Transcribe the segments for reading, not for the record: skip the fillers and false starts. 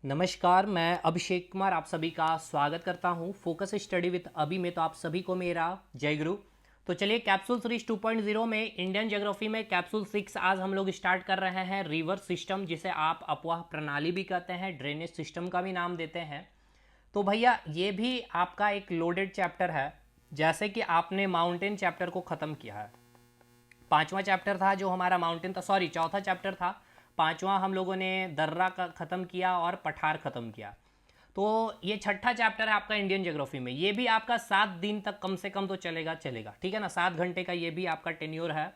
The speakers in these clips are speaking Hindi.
नमस्कार, मैं अभिषेक कुमार आप सभी का स्वागत करता हूं फोकस स्टडी विद अभी में। तो आप सभी को मेरा जय गुरु। तो चलिए कैप्सूल सीरीज 2.0 में इंडियन ज्योग्राफी में कैप्सूल 6 आज हम लोग स्टार्ट कर रहे हैं। रिवर सिस्टम, जिसे आप अपवाह प्रणाली भी कहते हैं, ड्रेनेज सिस्टम का भी नाम देते हैं। तो भैया ये भी आपका एक लोडेड चैप्टर है। जैसे कि आपने माउंटेन चैप्टर को ख़त्म किया है, पांचवा चैप्टर था जो हमारा माउंटेन था, सॉरी चौथा चैप्टर था। पांचवा हम लोगों ने दर्रा का ख़त्म किया और पठार ख़त्म किया। तो ये छठा चैप्टर है आपका इंडियन ज्योग्राफी में। ये भी आपका 7 दिन तक कम से कम तो चलेगा चलेगा, ठीक है ना। 7 घंटे का ये भी आपका टेन्योर है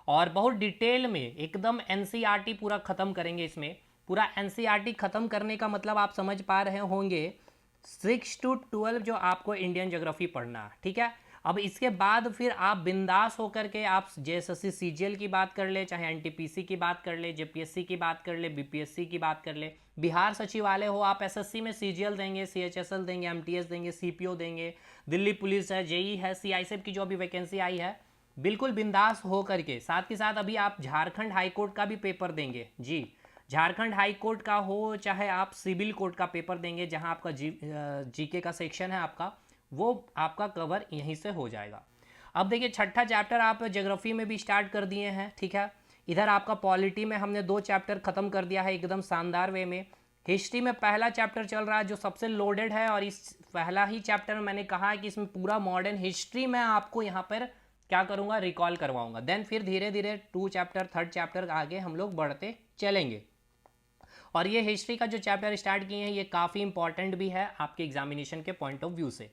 और बहुत डिटेल में एकदम एनसीईआरटी पूरा ख़त्म करेंगे इसमें। पूरा एनसीईआरटी ख़त्म करने का मतलब आप समझ पा रहे होंगे 6 to 12 जो आपको इंडियन ज्योग्राफी पढ़ना है, ठीक है। अब इसके बाद फिर आप बिंदास होकर के आप जेएसएससी सीजीएल की बात कर ले, चाहे एनटीपीसी की बात कर ले, जेपीएससी की बात कर ले, बीपीएससी की बात कर ले, बिहार सचिवालय हो, आप एसएससी में सीजीएल देंगे, सीएचएसएल देंगे, एमटीएस देंगे, सीपीओ देंगे, दिल्ली पुलिस है, जेई है, सीआईएसएफ की जो अभी वैकेंसी आई है, बिल्कुल बिंदास हो करके। साथ के साथ अभी आप झारखंड हाईकोर्ट का भी पेपर देंगे जी। झारखंड हाई कोर्ट का हो चाहे आप सिविल कोर्ट का पेपर देंगे, जहां आपका जीके का सेक्शन है आपका, वो आपका कवर यहीं से हो जाएगा। अब देखिए छठा चैप्टर आप ज्योग्राफी में भी स्टार्ट कर दिए हैं, ठीक है। इधर आपका पॉलिटी में हमने 2 चैप्टर खत्म कर दिया है एकदम शानदार वे में। हिस्ट्री में पहला चैप्टर चल रहा है जो सबसे लोडेड है, और इस पहला ही चैप्टर में मैंने कहा है कि इसमें पूरा मॉडर्न हिस्ट्री में आपको यहाँ पर क्या करूँगा, रिकॉल करवाऊंगा। देन फिर धीरे धीरे 2 चैप्टर 3rd चैप्टर आगे हम लोग बढ़ते चलेंगे। और ये हिस्ट्री का जो चैप्टर स्टार्ट किए हैं ये काफ़ी इंपॉर्टेंट भी है आपके एग्जामिनेशन के पॉइंट ऑफ व्यू से।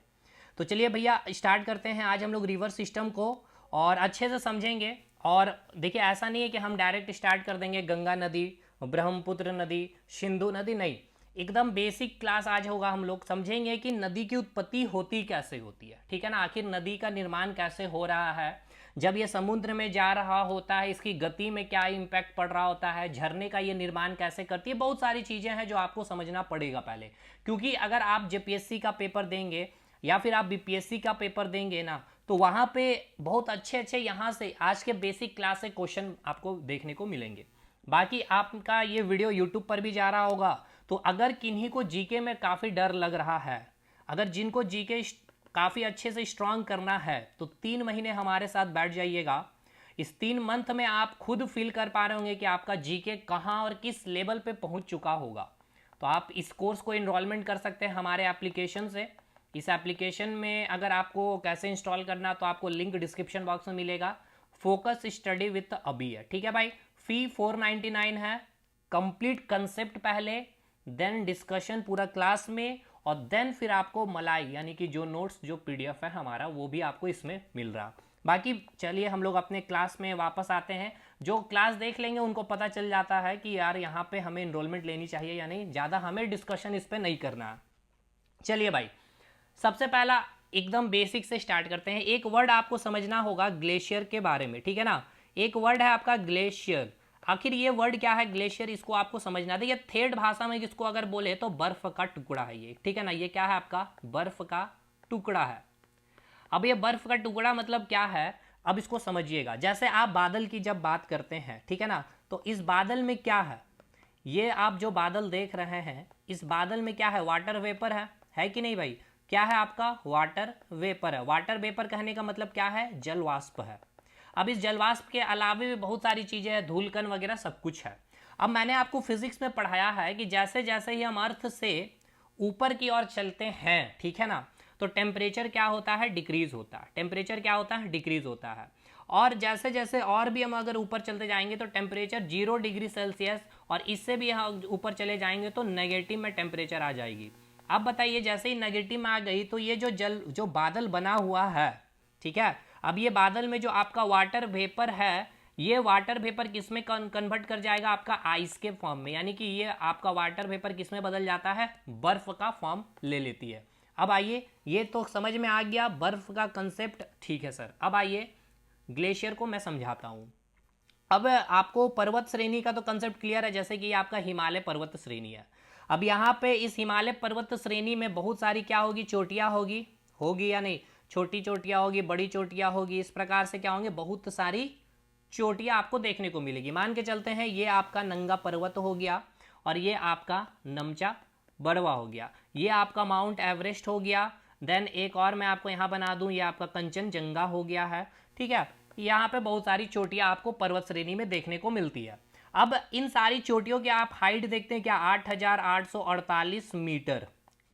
तो चलिए भैया स्टार्ट करते हैं आज हम लोग रिवर सिस्टम को, और अच्छे से समझेंगे। और देखिए ऐसा नहीं है कि हम डायरेक्ट स्टार्ट कर देंगे गंगा नदी, ब्रह्मपुत्र नदी, सिंधु नदी, नहीं। एकदम बेसिक क्लास आज होगा। हम लोग समझेंगे कि नदी की उत्पत्ति होती कैसे होती है, ठीक है ना। आखिर नदी का निर्माण कैसे हो रहा है, जब ये समुद्र में जा रहा होता है इसकी गति में क्या इम्पैक्ट पड़ रहा होता है, झरने का ये निर्माण कैसे करती है। बहुत सारी चीज़ें हैं जो आपको समझना पड़ेगा पहले, क्योंकि अगर आप जेपीएससी का पेपर देंगे या फिर आप बीपीएससी का पेपर देंगे ना, तो वहाँ पे बहुत अच्छे अच्छे यहाँ से आज के बेसिक क्लास से क्वेश्चन आपको देखने को मिलेंगे। बाकी आपका ये वीडियो यूट्यूब पर भी जा रहा होगा, तो अगर किन्हीं को जीके में काफ़ी डर लग रहा है, अगर जिनको जीके काफ़ी अच्छे से स्ट्रांग करना है, तो 3 महीने हमारे साथ बैठ जाइएगा। इस 3 मंथ में आप खुद फील कर पा रहे होंगे कि आपका जीके कहाँ और किस लेवल पे पहुँच चुका होगा। तो आप इस कोर्स को इनरोलमेंट कर सकते हैं हमारे एप्लीकेशन से। इस एप्लीकेशन में अगर आपको कैसे इंस्टॉल करना, तो आपको लिंक डिस्क्रिप्शन बॉक्स में मिलेगा। फोकस स्टडी विथ अभी है, ठीक है भाई। फी 499 है। कंप्लीट कंसेप्ट पहले, देन डिस्कशन पूरा क्लास में, और देन फिर आपको मलाई यानी कि जो नोट्स जो पीडीएफ है हमारा वो भी आपको इसमें मिल रहा। बाकी चलिए हम लोग अपने क्लास में वापस आते हैं। जो क्लास देख लेंगे उनको पता चल जाता है कि यार यहाँ पे हमें इनरोलमेंट लेनी चाहिए या नहीं, ज़्यादा हमें डिस्कशन इस पर नहीं करना है। चलिए भाई, सबसे पहला एकदम बेसिक से स्टार्ट करते हैं। एक वर्ड आपको समझना होगा ग्लेशियर के बारे में, ठीक है ना। एक वर्ड है आपका ग्लेशियर। आखिर ये वर्ड क्या है ग्लेशियर, इसको आपको समझना। देखिए थेड भाषा में इसको अगर बोले तो बर्फ का टुकड़ा है ये, ठीक है ना। ये क्या है आपका बर्फ का टुकड़ा है। अब ये बर्फ का टुकड़ा मतलब क्या है, अब इसको समझिएगा। जैसे आप बादल की जब बात करते हैं, ठीक है ना, तो इस बादल में क्या है, ये आप जो बादल देख रहे हैं इस बादल में क्या है, वाटर वेपर है कि नहीं भाई। क्या है आपका वाटर वेपर है। वाटर वेपर कहने का मतलब क्या है, जल वाष्प है। अब इस जल वाष्प के अलावा भी बहुत सारी चीज़ें हैं, धूलकण वगैरह सब कुछ है। अब मैंने आपको फिजिक्स में पढ़ाया है कि जैसे जैसे ही हम अर्थ से ऊपर की ओर चलते हैं, ठीक है ना, तो टेम्परेचर क्या होता है, डिक्रीज होता है। टेम्परेचर क्या होता है, डिक्रीज होता है। और जैसे जैसे और भी हम अगर ऊपर चलते जाएंगे तो टेम्परेचर 0 डिग्री सेल्सियस, और इससे भी हम ऊपर चले जाएंगे तो नेगेटिव में टेम्परेचर आ जाएगी। अब बताइए जैसे ही नेगेटिव में आ गई तो ये जो बादल बना हुआ है, ठीक है। अब ये बादल में जो आपका वाटर वेपर है, ये वाटर वेपर किस में कन्वर्ट कर जाएगा, आपका आइस के फॉर्म में। यानी कि ये आपका वाटर वेपर किस में बदल जाता है, बर्फ का फॉर्म ले लेती है। अब आइए, ये तो समझ में आ गया बर्फ का कंसेप्ट, ठीक है सर। अब आइए ग्लेशियर को मैं समझाता हूँ। अब आपको पर्वत श्रेणी का तो कंसेप्ट क्लियर है, जैसे कि आपका हिमालय पर्वत श्रेणी है। अब यहाँ पे इस हिमालय पर्वत श्रेणी में बहुत सारी क्या होगी, चोटियाँ होगी या नहीं, छोटी चोटियाँ होगी, बड़ी चोटियाँ होगी, इस प्रकार से क्या होंगे, बहुत सारी चोटियाँ आपको देखने को मिलेगी। मान के चलते हैं ये आपका नंगा पर्वत हो गया और ये आपका नमचा बड़वा हो गया, ये आपका माउंट एवरेस्ट हो गया। देन एक और मैं आपको यहाँ बना दूँ, ये आपका कंचनजंगा हो गया है, ठीक है। यहाँ पे बहुत सारी चोटियाँ आपको पर्वत श्रेणी में देखने को मिलती है। अब इन सारी चोटियों की आप हाइट देखते हैं क्या, 8,848 मीटर।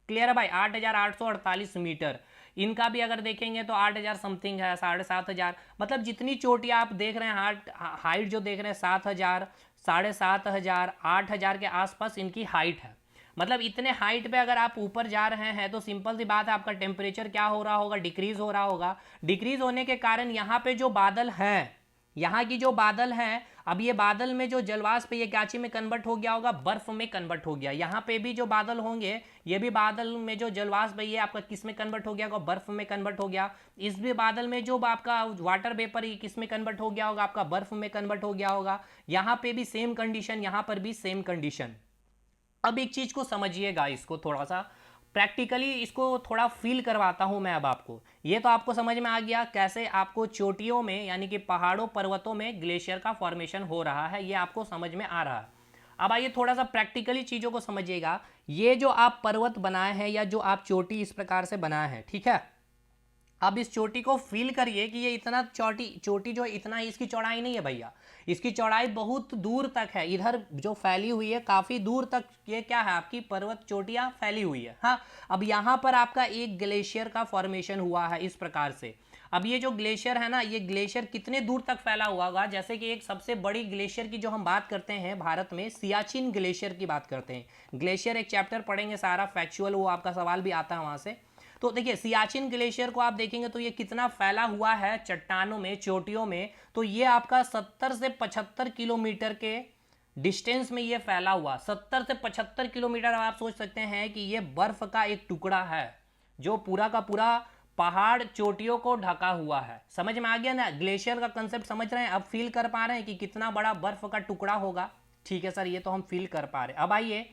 क्लियर है भाई, 8,848 मीटर। इनका भी अगर देखेंगे तो 8,000 समथिंग है, 7,500। मतलब जितनी चोटियाँ आप देख रहे हैं, हाइट जो देख रहे हैं 7,000, 7,500, 8,000 के आसपास इनकी हाइट है। मतलब इतने हाइट पे अगर आप ऊपर जा रहे हैं तो सिंपल सी बात है, आपका टेम्परेचर क्या हो रहा होगा, डिक्रीज हो रहा होगा। डिक्रीज होने के कारण यहाँ पे जो बादल हैं, यहाँ की जो बादल हैं, अब ये बादल में जो जलवाष्प ये क्या में कन्वर्ट हो गया होगा, बर्फ में कन्वर्ट हो गया। यहाँ पे भी जो बादल होंगे, ये भी बादल में जो जलवाष्प है ये आपका किस में कन्वर्ट हो गया होगा, बर्फ में कन्वर्ट हो गया। इस भी बादल में जो आपका वाटर वेपर ये किस में कन्वर्ट हो गया होगा, आपका बर्फ में कन्वर्ट हो गया होगा। यहाँ पे भी सेम कंडीशन, यहाँ पर भी सेम कंडीशन। अब एक चीज को समझिएगा, इसको थोड़ा सा प्रैक्टिकली इसको थोड़ा फील करवाता हूं मैं अब आपको। ये तो आपको समझ में आ गया कैसे आपको चोटियों में यानी कि पहाड़ों पर्वतों में ग्लेशियर का फॉर्मेशन हो रहा है, ये आपको समझ में आ रहा है। अब आइए थोड़ा सा प्रैक्टिकली चीज़ों को समझिएगा। ये जो आप पर्वत बनाए हैं या जो आप चोटी इस प्रकार से बनाए हैं, ठीक है, अब इस चोटी को फील करिए कि ये इतना चोटी जो इतना इसकी चौड़ाई नहीं है भैया, इसकी चौड़ाई बहुत दूर तक है। इधर जो फैली हुई है काफ़ी दूर तक ये क्या है, आपकी पर्वत चोटियाँ फैली हुई है। हाँ, अब यहाँ पर आपका एक ग्लेशियर का फॉर्मेशन हुआ है इस प्रकार से। अब ये जो ग्लेशियर है ना, ये ग्लेशियर कितने दूर तक फैला हुआ होगा, जैसे कि एक सबसे बड़ी ग्लेशियर की जो हम बात करते हैं भारत में, सियाचिन ग्लेशियर की बात करते हैं। ग्लेशियर एक चैप्टर पढ़ेंगे सारा फैक्चुअल, वो आपका सवाल भी आता है वहाँ से। तो देखिए सियाचिन ग्लेशियर को आप देखेंगे तो ये कितना फैला हुआ है चट्टानों में, चोटियों में। तो ये आपका 70 से 75 किलोमीटर के डिस्टेंस में ये फैला हुआ, 70 से 75 किलोमीटर। आप सोच सकते हैं कि ये बर्फ का एक टुकड़ा है जो पूरा का पूरा पहाड़ चोटियों को ढका हुआ है। समझ में आ गया ना, ग्लेशियर का कंसेप्ट समझ रहे हैं, अब फील कर पा रहे हैं कि कितना बड़ा बर्फ का टुकड़ा होगा। ठीक है सर, ये तो हम फील कर पा रहे हैं। अब आइए,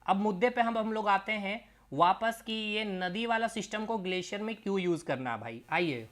अब मुद्दे पे हम लोग आते हैं वापस कि ये नदी वाला सिस्टम को ग्लेशियर में क्यों यूज करना है भाई। आइए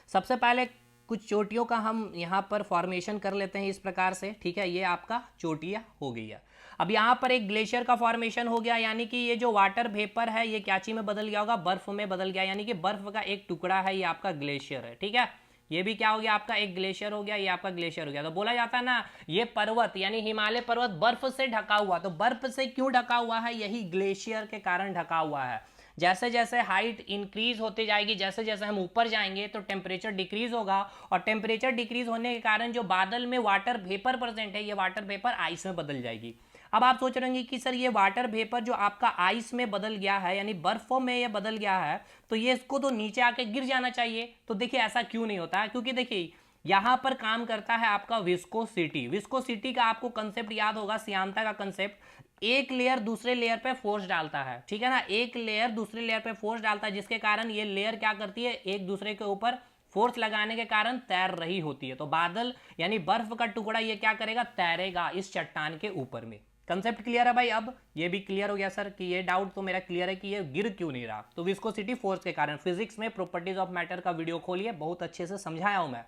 सबसे पहले कुछ चोटियों का हम यहाँ पर फॉर्मेशन कर लेते हैं इस प्रकार से, ठीक है। ये आपका चोटियाँ हो गई है। अब यहाँ पर एक ग्लेशियर का फॉर्मेशन हो गया, यानी कि ये जो वाटर वेपर है ये क्या चीज में बदल गया होगा, बर्फ में बदल गया, यानी कि बर्फ का एक टुकड़ा है, ये आपका ग्लेशियर है, ठीक है। ये भी क्या हो गया, आपका एक ग्लेशियर हो गया, ये आपका ग्लेशियर हो गया। तो बोला जाता है ना, ये पर्वत यानी हिमालय पर्वत बर्फ से ढका हुआ। तो बर्फ से क्यों ढका हुआ है, यही ग्लेशियर के कारण ढका हुआ है। जैसे जैसे हाइट इंक्रीज होती जाएगी, जैसे जैसे हम ऊपर जाएंगे तो टेम्परेचर डिक्रीज होगा, और टेम्परेचर डिक्रीज होने के कारण जो बादल में वाटर वेपर प्रेजेंट है, ये वाटर वेपर आइस में बदल जाएगी। अब आप सोच रहे हैं कि सर ये वाटर वेपर जो आपका आइस में बदल गया है, यानी बर्फों में ये बदल गया है, तो ये इसको तो नीचे आके गिर जाना चाहिए। तो देखिए ऐसा क्यों नहीं होता है, क्योंकि देखिए यहाँ पर काम करता है आपका विस्कोसिटी। विस्कोसिटी का आपको कंसेप्ट याद होगा, श्यानता का कंसेप्ट। एक लेयर दूसरे लेयर पे फोर्स डालता है, ठीक है ना, एक लेयर दूसरे लेयर पे फोर्स डालता है, जिसके कारण ये लेयर क्या करती है, एक दूसरे के ऊपर फोर्स लगाने के कारण तैर रही होती है। तो बादल यानी बर्फ का टुकड़ा ये क्या करेगा, तैरेगा इस चट्टान के ऊपर में। कंसेप्ट क्लियर है भाई। अब ये भी क्लियर हो गया सर कि ये डाउट तो मेरा क्लियर है कि ये गिर क्यों नहीं रहा। तो विस्कोसिटी फोर्स के कारण, फिजिक्स में प्रॉपर्टीज ऑफ मैटर का वीडियो खोलिए, बहुत अच्छे से समझाया हूं मैं।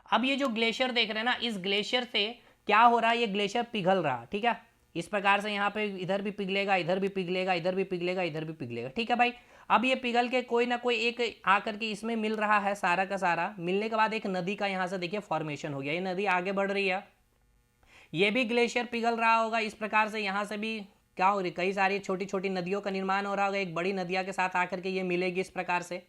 अब ये जो ग्लेशियर देख रहे हैं ना, इस ग्लेशियर से क्या हो रहा है, ये ग्लेशियर पिघल रहा, ठीक है। इस प्रकार से यहाँ पे इधर भी पिघलेगा, इधर भी पिघलेगा, इधर भी पिघलेगा, इधर भी पिघलेगा, ठीक है भाई। अब ये पिघल के कोई ना कोई एक आकर के इसमें मिल रहा है, सारा का सारा मिलने के बाद एक नदी का यहाँ से देखिए फॉर्मेशन हो गया। ये नदी आगे बढ़ रही है, ये भी ग्लेशियर पिघल रहा होगा इस प्रकार से। यहाँ से भी क्या हो रही, कई सारी छोटी छोटी नदियों का निर्माण हो रहा होगा, एक बड़ी नदिया के साथ आकर के ये मिलेगी इस प्रकार से।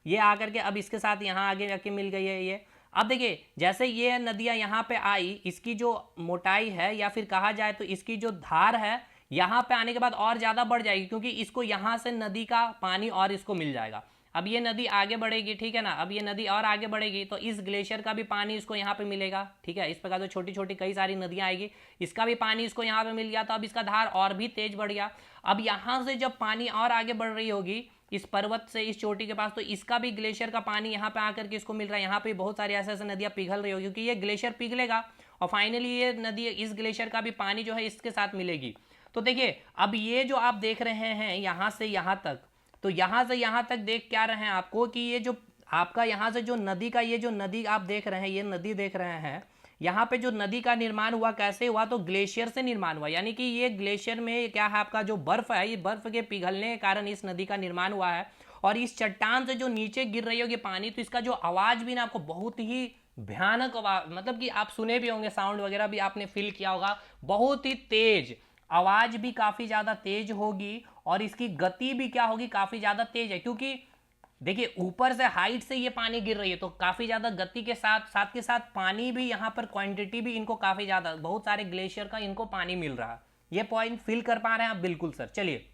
ये आकर के अब इसके साथ यहाँ आगे जाके मिल गई है ये। अब देखिए जैसे ये नदियाँ यहाँ पे आई, इसकी जो मोटाई है या फिर कहा जाए तो इसकी जो धार है, यहाँ पे आने के बाद और ज़्यादा बढ़ जाएगी, क्योंकि इसको यहाँ से नदी का पानी और इसको मिल जाएगा। अब ये नदी आगे बढ़ेगी, ठीक है ना, अब ये नदी और आगे बढ़ेगी तो इस ग्लेशियर का भी पानी इसको यहाँ पे मिलेगा, ठीक है। इस प्रकार से छोटी छोटी कई सारी नदियाँ आएगी, इसका भी पानी इसको यहाँ पे मिल गया, तो अब इसका धार और भी तेज बढ़ गया। अब यहाँ से जब पानी और आगे बढ़ रही होगी इस पर्वत से इस चोटी के पास, तो इसका भी ग्लेशियर का पानी यहाँ पे आकर के इसको मिल रहा है। यहाँ पे बहुत सारी ऐसे ऐसे नदियाँ पिघल रही होगी, क्योंकि ये ग्लेशियर पिघलेगा और फाइनली ये नदी, इस ग्लेशियर का भी पानी जो है इसके साथ मिलेगी। तो देखिए अब ये जो आप देख रहे हैं यहाँ से यहाँ तक, तो यहाँ से यहाँ तक देख क्या रहे हैं आपको कि ये जो आपका यहाँ से जो नदी का, ये जो नदी आप देख रहे हैं, ये नदी देख रहे हैं, यहाँ पे जो नदी का निर्माण हुआ कैसे हुआ, तो ग्लेशियर से निर्माण हुआ, यानी कि ये ग्लेशियर में क्या है आपका जो बर्फ है, ये बर्फ के पिघलने के कारण इस नदी का निर्माण हुआ है। और इस चट्टान से जो नीचे गिर रही होगी पानी, तो इसका जो आवाज भी ना आपको बहुत ही भयानक आवाज, मतलब कि आप सुने भी होंगे, साउंड वगैरह भी आपने फील किया होगा, बहुत ही तेज आवाज भी काफी ज्यादा तेज होगी, और इसकी गति भी क्या होगी, काफी ज्यादा तेज है, क्योंकि देखिए ऊपर से हाइट से ये पानी गिर रही है, तो काफी ज्यादा गति के साथ साथ के साथ पानी भी यहाँ पर क्वांटिटी भी इनको काफी ज्यादा, बहुत सारे ग्लेशियर का इनको पानी मिल रहा है। ये पॉइंट फील कर पा रहे हैं आप? बिल्कुल सर। चलिए,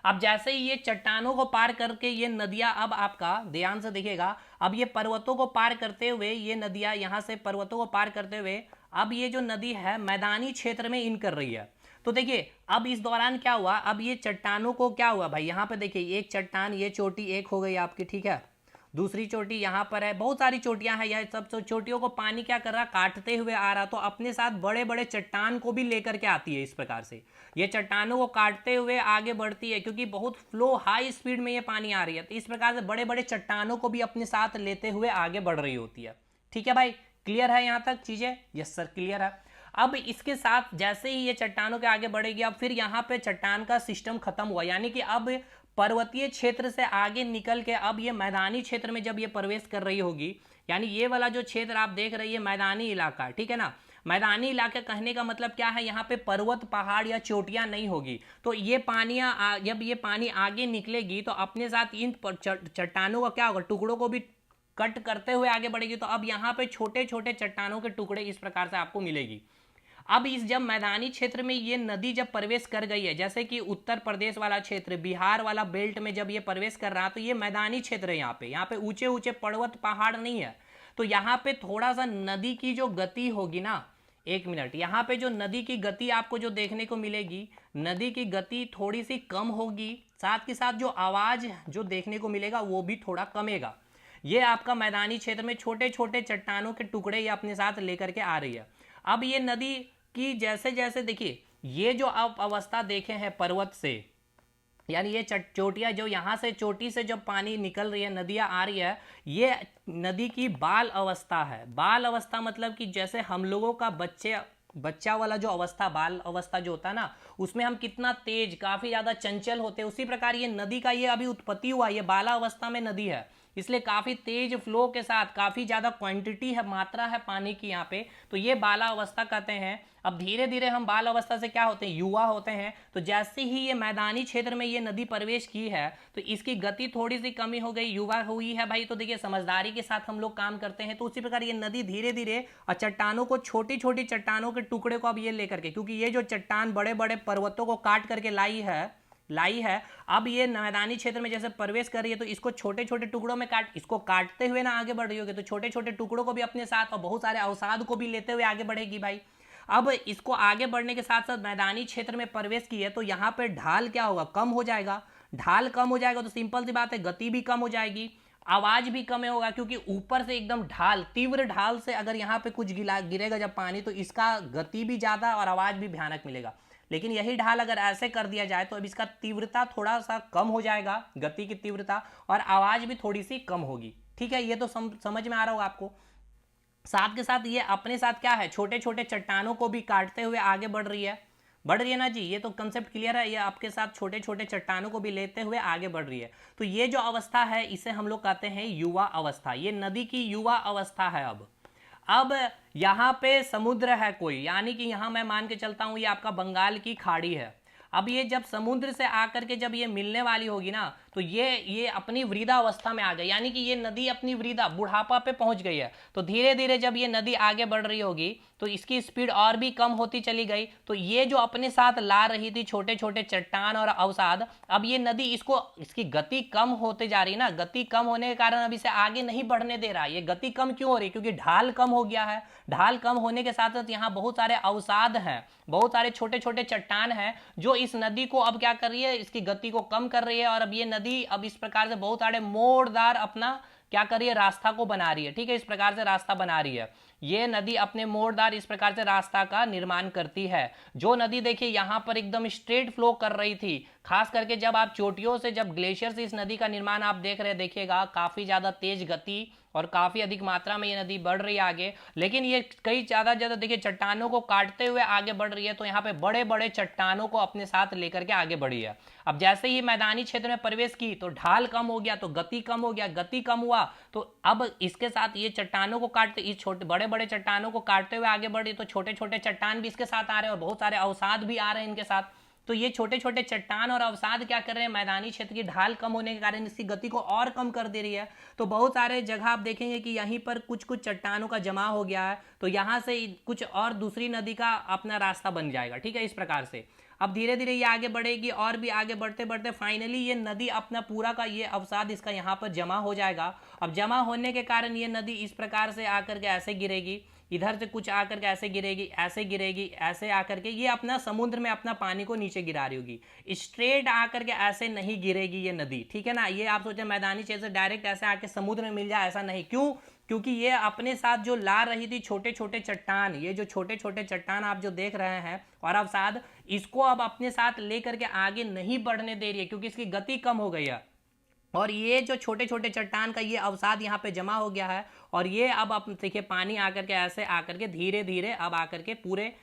अब जैसे ही ये चट्टानों को पार करके ये नदियां, अब आपका ध्यान से देखिएगा, अब ये पर्वतों को पार करते हुए ये नदियां, यहां से पर्वतों को पार करते हुए अब ये जो नदी है मैदानी क्षेत्र में इन कर रही है। तो देखिए अब इस दौरान क्या हुआ, अब ये चट्टानों को क्या हुआ भाई, यहाँ पे देखिए एक चट्टान, ये चोटी एक हो गई आपकी, ठीक है, दूसरी चोटी यहाँ पर है, बहुत सारी चोटियां हैं, यह सब चोटियों को पानी क्या कर रहा, काटते हुए आ रहा, तो अपने साथ बड़े बड़े चट्टान को भी लेकर के आती है। इस प्रकार से ये चट्टानों को काटते हुए आगे बढ़ती है, क्योंकि बहुत फ्लो हाई स्पीड में ये पानी आ रही है, तो इस प्रकार से बड़े बड़े चट्टानों को भी अपने साथ लेते हुए आगे बढ़ रही होती है। ठीक है भाई, क्लियर है यहाँ तक चीजें? यस सर, क्लियर है। अब इसके साथ जैसे ही ये चट्टानों के आगे बढ़ेगी, अब फिर यहाँ पे चट्टान का सिस्टम खत्म हुआ, यानी कि अब पर्वतीय क्षेत्र से आगे निकल के अब ये मैदानी क्षेत्र में जब ये प्रवेश कर रही होगी, यानी ये वाला जो क्षेत्र आप देख रही है मैदानी इलाका, ठीक है ना, मैदानी इलाका कहने का मतलब क्या है, यहाँ पे पर्वत पहाड़ या चोटियां नहीं होगी, तो ये पानियां जब ये पानी आगे निकलेगी तो अपने साथ इन चट्टानों का क्या होगा, टुकड़ों को भी कट करते हुए आगे बढ़ेगी, तो अब यहाँ पे छोटे छोटे चट्टानों के टुकड़े इस प्रकार से आपको मिलेगी। अब इस जब मैदानी क्षेत्र में ये नदी जब प्रवेश कर गई है, जैसे कि उत्तर प्रदेश वाला क्षेत्र, बिहार वाला बेल्ट में जब ये प्रवेश कर रहा, तो ये मैदानी क्षेत्र है, यहाँ पे ऊंचे ऊंचे पर्वत पहाड़ नहीं है, तो यहाँ पे थोड़ा सा नदी की जो गति होगी ना, एक मिनट, यहाँ पे जो नदी की गति आपको जो देखने को मिलेगी, नदी की गति थोड़ी सी कम होगी, साथ के साथ जो आवाज जो देखने को मिलेगा वो भी थोड़ा कमेगा। ये आपका मैदानी क्षेत्र में छोटे छोटे चट्टानों के टुकड़े ये अपने साथ लेकर के आ रही है। अब ये नदी कि जैसे जैसे देखिए ये जो आप अवस्था देखे हैं पर्वत से, यानी ये चोटियां जो यहाँ से चोटी से जब पानी निकल रही है, नदियां आ रही है, ये नदी की बाल अवस्था है। बाल अवस्था मतलब कि जैसे हम लोगों का बच्चा वाला जो अवस्था, बाल अवस्था जो होता है ना, उसमें हम कितना तेज, काफी ज्यादा चंचल होते हैं, उसी प्रकार ये नदी का ये अभी उत्पत्ति हुआ, ये बाला अवस्था में नदी है, इसलिए काफी तेज फ्लो के साथ काफी ज्यादा क्वांटिटी है, मात्रा है पानी की यहाँ पे, तो ये बाला अवस्था कहते हैं। अब धीरे धीरे हम बाल अवस्था से क्या होते हैं, युवा होते हैं, तो जैसे ही ये मैदानी क्षेत्र में ये नदी प्रवेश की है तो इसकी गति थोड़ी सी कमी हो गई, युवा हुई है भाई, तो देखिए समझदारी के साथ हम लोग काम करते हैं, तो उसी प्रकार ये नदी धीरे धीरे चट्टानों को, छोटी छोटी चट्टानों के टुकड़े को अब ये लेकर के, क्योंकि ये जो चट्टान बड़े बड़े पर्वतों को काट करके लाई है, अब ये मैदानी क्षेत्र में जैसे प्रवेश कर रही है, तो इसको छोटे छोटे टुकड़ों में इसको काटते हुए ना आगे बढ़ रही होगी, तो छोटे छोटे टुकड़ों को भी अपने साथ और बहुत सारे अवसाद को भी लेते हुए आगे बढ़ेगी भाई। अब इसको आगे बढ़ने के साथ साथ मैदानी क्षेत्र में प्रवेश की है, तो यहाँ पे ढाल क्या होगा, कम हो जाएगा। ढाल कम हो जाएगा तो सिंपल सी बात है, गति भी कम हो जाएगी, आवाज भी कम होगा, क्योंकि ऊपर से एकदम ढाल, तीव्र ढाल से अगर यहाँ पे कुछ गिरेगा जब पानी, तो इसका गति भी ज्यादा और आवाज भी भयानक मिलेगा। लेकिन यही ढाल अगर ऐसे कर दिया जाए तो अब इसका तीव्रता थोड़ा सा कम हो जाएगा, गति की तीव्रता, और आवाज भी थोड़ी सी कम होगी। ठीक है, ये तो समझ में आ रहा होगा आपको। साथ के साथ ये अपने साथ क्या है, छोटे छोटे चट्टानों को भी काटते हुए आगे बढ़ रही है ना जी, ये तो कंसेप्ट क्लियर है। ये आपके साथ छोटे छोटे चट्टानों को भी लेते हुए आगे बढ़ रही है, तो ये जो अवस्था है इसे हम लोग कहते हैं युवा अवस्था, ये नदी की युवा अवस्था है। अब यहाँ पे समुद्र है कोई, यानी कि यहाँ मैं मान के चलता हूँ ये आपका बंगाल की खाड़ी है। अब ये जब समुद्र से आकर के जब ये मिलने वाली होगी ना, तो ये अपनी वृद्धा अवस्था में आ गई, यानी कि ये नदी अपनी वृद्धा बुढ़ापा पे पहुंच गई है। तो धीरे धीरे जब ये नदी आगे बढ़ रही होगी तो इसकी स्पीड और भी कम होती चली गई, तो ये जो अपने साथ ला रही थी छोटे छोटे चट्टान और अवसाद, अब ये नदी इसकी गति कम होते जा रही है ना, गति कम होने के कारण अब इसे आगे नहीं बढ़ने दे रहा। ये गति कम क्यों हो रही, क्योंकि ढाल कम हो गया है। ढाल कम होने के साथ साथ यहाँ बहुत सारे अवसाद हैं, बहुत सारे छोटे छोटे चट्टान हैं, जो इस नदी को अब क्या कर रही है, इसकी गति को कम कर रही है, और अब ये नदी अब इस प्रकार से बहुत सारे मोड़दार अपना क्या कर रही है, रास्ता को बना रही है। ठीक है, इस प्रकार से रास्ता बना रही है। ये नदी अपने मोड़दार इस प्रकार से रास्ता का निर्माण करती है। जो नदी देखिए यहाँ पर एकदम स्ट्रेट फ्लो कर रही थी, खास करके जब आप चोटियों से, जब ग्लेशियर से इस नदी का निर्माण आप देख रहे देखिएगा, काफी ज्यादा तेज गति और काफी अधिक मात्रा में ये नदी बढ़ रही है आगे। लेकिन ये कई ज्यादा देखिए चट्टानों को काटते हुए आगे बढ़ रही है, तो यहाँ पे बड़े बड़े चट्टानों को अपने साथ लेकर के आगे बढ़ी है। अब जैसे ही मैदानी क्षेत्र में प्रवेश की तो ढाल कम हो गया, तो गति कम हो गया, गति कम हुआ तो अब इसके साथ ये चट्टानों को काटते, इस छोटे बड़े बड़े चट्टानों को काटते हुए आगे बढ़ी, तो छोटे छोटे चट्टान भी इसके साथ आ रहे हैं और बहुत सारे अवसाद भी आ रहे हैं इनके साथ। तो ये छोटे छोटे चट्टान और अवसाद क्या कर रहे हैं, मैदानी क्षेत्र की ढाल कम होने के कारण इसकी गति को और कम कर दे रही है। तो बहुत सारे जगह आप देखेंगे कि यहीं पर कुछ कुछ चट्टानों का जमा हो गया है, तो यहाँ से कुछ और दूसरी नदी का अपना रास्ता बन जाएगा। ठीक है, इस प्रकार से अब धीरे धीरे ये आगे बढ़ेगी और भी आगे बढ़ते बढ़ते फाइनली ये नदी अपना पूरा का ये अवसाद इसका यहाँ पर जमा हो जाएगा। अब जमा होने के कारण ये नदी इस प्रकार से आकर के ऐसे गिरेगी, इधर से कुछ आकर के ऐसे गिरेगी, ऐसे गिरेगी, ऐसे आकर के ये अपना समुद्र में अपना पानी को नीचे गिरा रही होगी। स्ट्रेट आकर के ऐसे नहीं गिरेगी ये नदी, ठीक है ना। ये आप सोचे मैदानी क्षेत्र से डायरेक्ट ऐसे आके समुद्र में मिल जाए, ऐसा नहीं। क्यों? क्योंकि ये अपने साथ जो ला रही थी छोटे छोटे चट्टान, ये जो छोटे छोटे चट्टान आप जो देख रहे हैं और अवसाद, इसको अब अपने साथ लेकर के आगे नहीं बढ़ने दे रही है, क्योंकि इसकी गति कम हो गई है। और ये जो छोटे छोटे चट्टान का ये अवसाद यहाँ पे जमा हो गया है और ये अब देखिए पानी आकर के ऐसे आकर के धीरे धीरे अब आकर के पूरे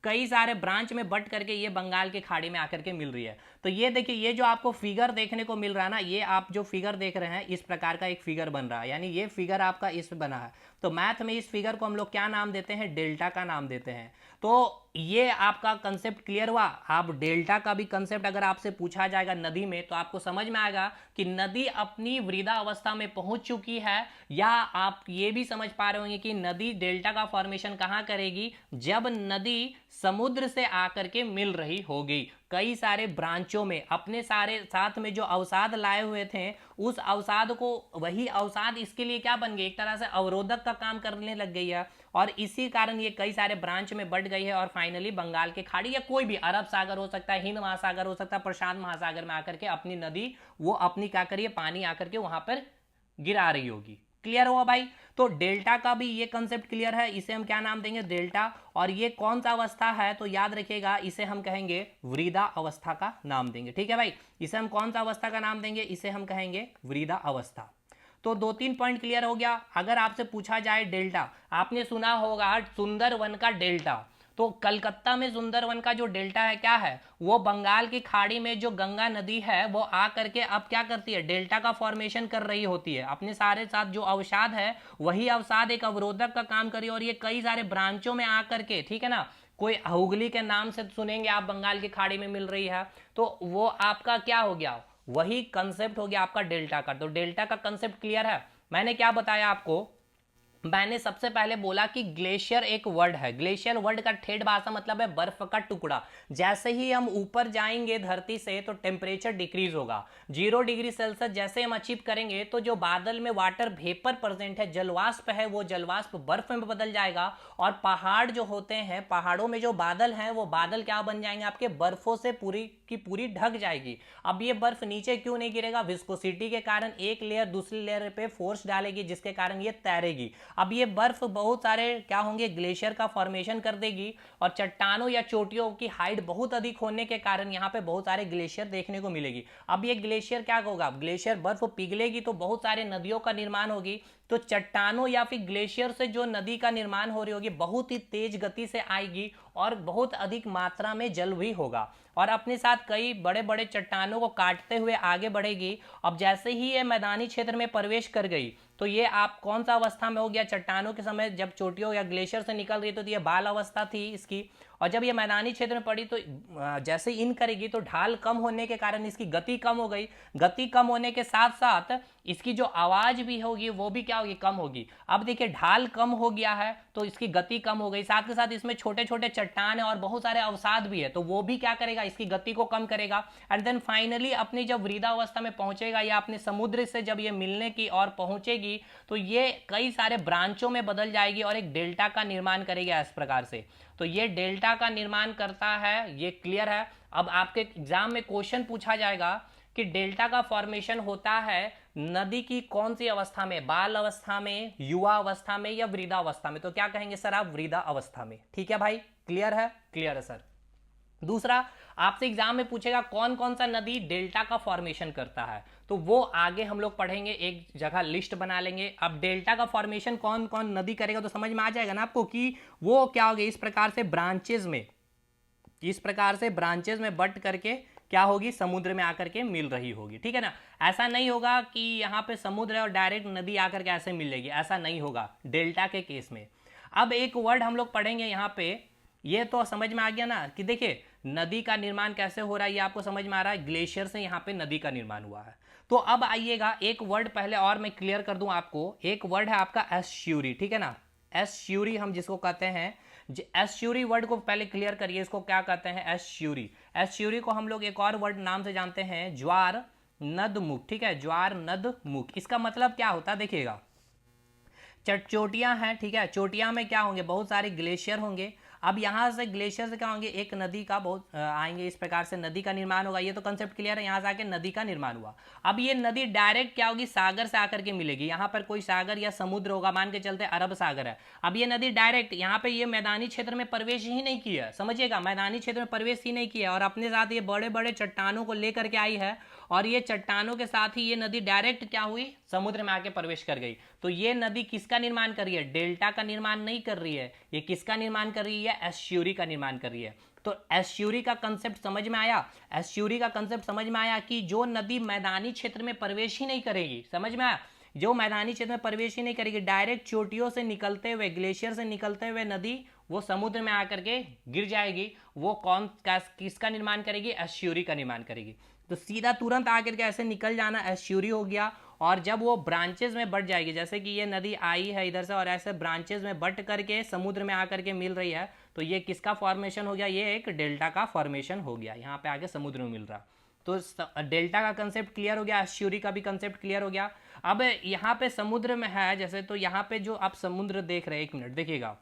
कई सारे ब्रांच में बट करके ये बंगाल की खाड़ी में आकर के मिल रही है। तो ये देखिए, ये जो आपको फिगर देखने को मिल रहा है ना, ये आप जो फिगर देख रहे हैं इस प्रकार का एक फिगर बन रहा है, यानी ये फिगर आपका इस बना है। तो मैथ में इस फिगर को हम लोग क्या नाम देते हैं, डेल्टा का नाम देते हैं। तो ये आपका कंसेप्ट क्लियर हुआ। आप डेल्टा का भी कंसेप्ट अगर आपसे पूछा जाएगा नदी में, तो आपको समझ में आएगा कि नदी अपनी वृद्धा अवस्था में पहुंच चुकी है, या आप ये भी समझ पा रहे होंगे कि नदी डेल्टा का फॉर्मेशन कहां करेगी, जब नदी समुद्र से आकर के मिल रही होगी। कई सारे ब्रांचों में अपने सारे साथ में जो अवसाद लाए हुए थे, उस अवसाद को, वही अवसाद इसके लिए क्या बन गए, एक तरह से अवरोधक का काम करने लग गई है और इसी कारण ये कई सारे ब्रांच में बढ़ गई है और फाइनली बंगाल के खाड़ी या कोई भी अरब सागर हो सकता है, हिंद महासागर हो सकता है, प्रशांत महासागर में आकर के अपनी नदी वो अपनी क्या करिए पानी आकर के वहां पर गिरा रही होगी। क्लियर हुआ भाई? तो डेल्टा का भी ये कंसेप्ट क्लियर है, इसे हम क्या नाम देंगे, डेल्टा। और ये कौन सा अवस्था है, तो याद रखिएगा इसे हम कहेंगे वृद्धा अवस्था का नाम देंगे। ठीक है भाई, इसे हम कौन सा अवस्था का नाम देंगे, इसे हम कहेंगे वृद्धा अवस्था। तो 2-3 पॉइंट क्लियर हो गया। अगर आपसे पूछा जाए डेल्टा, आपने सुना होगा सुंदरवन का डेल्टा, तो कलकत्ता में सुंदरवन का जो डेल्टा है क्या है, वो बंगाल की खाड़ी में जो गंगा नदी है वो आ करके अब क्या करती है, डेल्टा का फॉर्मेशन कर रही होती है। अपने सारे साथ जो अवसाद है, वही अवसाद एक अवरोधक का काम करी और ये कई सारे ब्रांचों में आ करके, ठीक है ना, कोई हुगली के नाम से सुनेंगे आप, बंगाल की खाड़ी में मिल रही है, तो वो आपका क्या हो गया, वही कंसेप्ट हो गया आपका डेल्टा का। तो डेल्टा का कंसेप्ट क्लियर है। मैंने क्या बताया आपको, मैंने सबसे पहले बोला कि ग्लेशियर एक वर्ड है। ग्लेशियर वर्ड का ठेठ भाषा मतलब है बर्फ का टुकड़ा। जैसे ही हम ऊपर जाएंगे धरती से तो टेम्परेचर डिक्रीज होगा। 0 डिग्री सेल्सियस जैसे हम अचीव करेंगे तो जो बादल में वाटर वेपर प्रेजेंट है, जलवाष्प है, वो जलवाष्प बर्फ में बदल जाएगा और पहाड़ जो होते हैं, पहाड़ों में जो बादल हैं, वो बादल क्या बन जाएंगे, आपके बर्फों से पूरी की पूरी ढक जाएगी। अब ये बर्फ नीचे क्यों नहीं गिरेगा, विस्कोसिटी के कारण एक लेयर दूसरी लेयर पे फोर्स डालेगी, जिसके कारण ये तैरेगी। अब ये बर्फ बहुत सारे क्या होंगे, ग्लेशियर का फॉर्मेशन कर देगी और चट्टानों या चोटियों की हाइट बहुत अधिक होने के कारण यहाँ पे बहुत सारे ग्लेशियर देखने को मिलेगी। अब ये ग्लेशियर क्या होगा, ग्लेशियर बर्फ पिघलेगी तो बहुत सारे नदियों का निर्माण होगी। तो चट्टानों या फिर ग्लेशियर से जो नदी का निर्माण हो रही होगी बहुत ही तेज गति से आएगी और बहुत अधिक मात्रा में जल भी होगा और अपने साथ कई बड़े बड़े चट्टानों को काटते हुए आगे बढ़ेगी। अब जैसे ही ये मैदानी क्षेत्र में प्रवेश कर गई तो ये आप कौन सा अवस्था में हो गया, चट्टानों के समय जब चोटियों या ग्लेशियर से निकल रही तो ये बाल अवस्था थी इसकी, और जब ये मैदानी क्षेत्र में पड़ी तो जैसे इन करेगी तो ढाल कम होने के कारण इसकी गति कम हो गई। गति कम होने के साथ साथ इसकी जो आवाज भी होगी वो भी क्या होगी, कम होगी। अब देखिए ढाल कम हो गया है तो इसकी गति कम हो गई, साथ के साथ इसमें छोटे छोटे चट्टान है और बहुत सारे अवसाद भी है, तो वो भी क्या करेगा, इसकी गति को कम करेगा। एंड देन फाइनली अपनी जब वृद्धा अवस्था में पहुंचेगा या अपने समुद्र से जब ये मिलने की और पहुंचेगी तो ये कई सारे ब्रांचों में बदल जाएगी और एक डेल्टा का निर्माण करेगी इस प्रकार से। तो ये डेल्टा का निर्माण करता है, ये क्लियर है। अब आपके एग्जाम में क्वेश्चन पूछा जाएगा कि डेल्टा का फॉर्मेशन होता है नदी की कौन सी अवस्था में, बाल अवस्था में, युवा अवस्था में या वृद्धा अवस्था में? तो क्या कहेंगे सर आप? वृद्धा अवस्था में। ठीक है भाई, क्लियर है? क्लियर है सर। दूसरा, आपसे एग्जाम में पूछेगा कौन कौन सा नदी डेल्टा का फॉर्मेशन करता है, तो वो आगे हम लोग पढ़ेंगे, एक जगह लिस्ट बना लेंगे। अब डेल्टा का फॉर्मेशन कौन कौन नदी करेगा तो समझ में आ जाएगा ना आपको कि वो क्या होगा, इस प्रकार से ब्रांचेज में, इस प्रकार से ब्रांचेज में बट करके क्या होगी, समुद्र में आकर के मिल रही होगी। ठीक है ना, ऐसा नहीं होगा कि यहाँ पे समुद्र है और डायरेक्ट नदी आकर के ऐसे मिलेगी, ऐसा नहीं होगा डेल्टा के केस में। अब एक वर्ड हम लोग पढ़ेंगे यहाँ पे, ये तो समझ में आ गया ना कि देखिए नदी का निर्माण कैसे हो रहा है, ये आपको समझ में आ रहा है, ग्लेशियर से यहाँ पे नदी का निर्माण हुआ है। तो अब आइएगा एक वर्ड पहले और मैं क्लियर कर दूं आपको, एक वर्ड है आपका एस्च्यूरी। ठीक है ना, एस्च्यूरी हम जिसको कहते हैं, एस्च्यूरी वर्ड को पहले क्लियर करिए, इसको क्या कहते हैं? एस्च्यूरी। एस्च्यूरी को हम लोग एक और वर्ड नाम से जानते हैं, ज्वार नदमुख। ठीक है, ज्वार नदमुख। इसका मतलब क्या होता है देखिएगा, चोटियां हैं, ठीक है, चोटियां में क्या होंगे, बहुत सारे ग्लेशियर होंगे। अब यहाँ से ग्लेशियर से क्या होंगे, एक नदी का बहुत आएंगे, इस प्रकार से नदी का निर्माण होगा। ये तो कंसेप्ट क्लियर है, यहाँ से आके नदी का निर्माण हुआ। अब ये नदी डायरेक्ट क्या होगी, सागर से आकर के मिलेगी। यहाँ पर कोई सागर या समुद्र होगा, मान के चलते अरब सागर है। अब ये नदी डायरेक्ट यहाँ पे ये मैदानी क्षेत्र में प्रवेश ही नहीं किया, समझिएगा, मैदानी क्षेत्र में प्रवेश ही नहीं किया, और अपने साथ ये बड़े बड़े चट्टानों को लेकर के आई है, और ये चट्टानों के साथ ही ये नदी डायरेक्ट क्या हुई, समुद्र में आके प्रवेश कर गई। तो ये नदी किसका निर्माण कर रही है? डेल्टा का निर्माण नहीं कर रही है, ये किसका निर्माण कर रही है? एस्च्यूरी का निर्माण कर रही है। तो एस्च्यूरी का कंसेप्ट समझ में आया? एस्च्यूरी का कंसेप्ट समझ में आया कि जो नदी मैदानी क्षेत्र में प्रवेश ही नहीं करेगी, समझ में आया, जो मैदानी क्षेत्र में प्रवेश ही नहीं करेगी, डायरेक्ट चोटियों से निकलते हुए, ग्लेशियर से निकलते हुए नदी वो समुद्र में आकर के गिर जाएगी, वो कौन किसका निर्माण करेगी? एस्च्यूरी का निर्माण करेगी। तो सीधा तुरंत आकर के ऐसे निकल जाना एस्च्यूरी हो गया। और जब वो ब्रांचेज में बट जाएगी, जैसे कि ये नदी आई है इधर से और ऐसे ब्रांचेज में बट करके समुद्र में आकर के मिल रही है, तो ये किसका फॉर्मेशन हो गया? ये एक डेल्टा का फॉर्मेशन हो गया, यहाँ पे आके समुद्र में मिल रहा। तो डेल्टा का कंसेप्ट क्लियर हो गया, एस्च्यूरी का भी कंसेप्ट क्लियर हो गया। अब यहाँ पे समुद्र में है जैसे, तो यहाँ पे जो आप समुद्र देख रहे हैं, एक मिनट देखिएगा,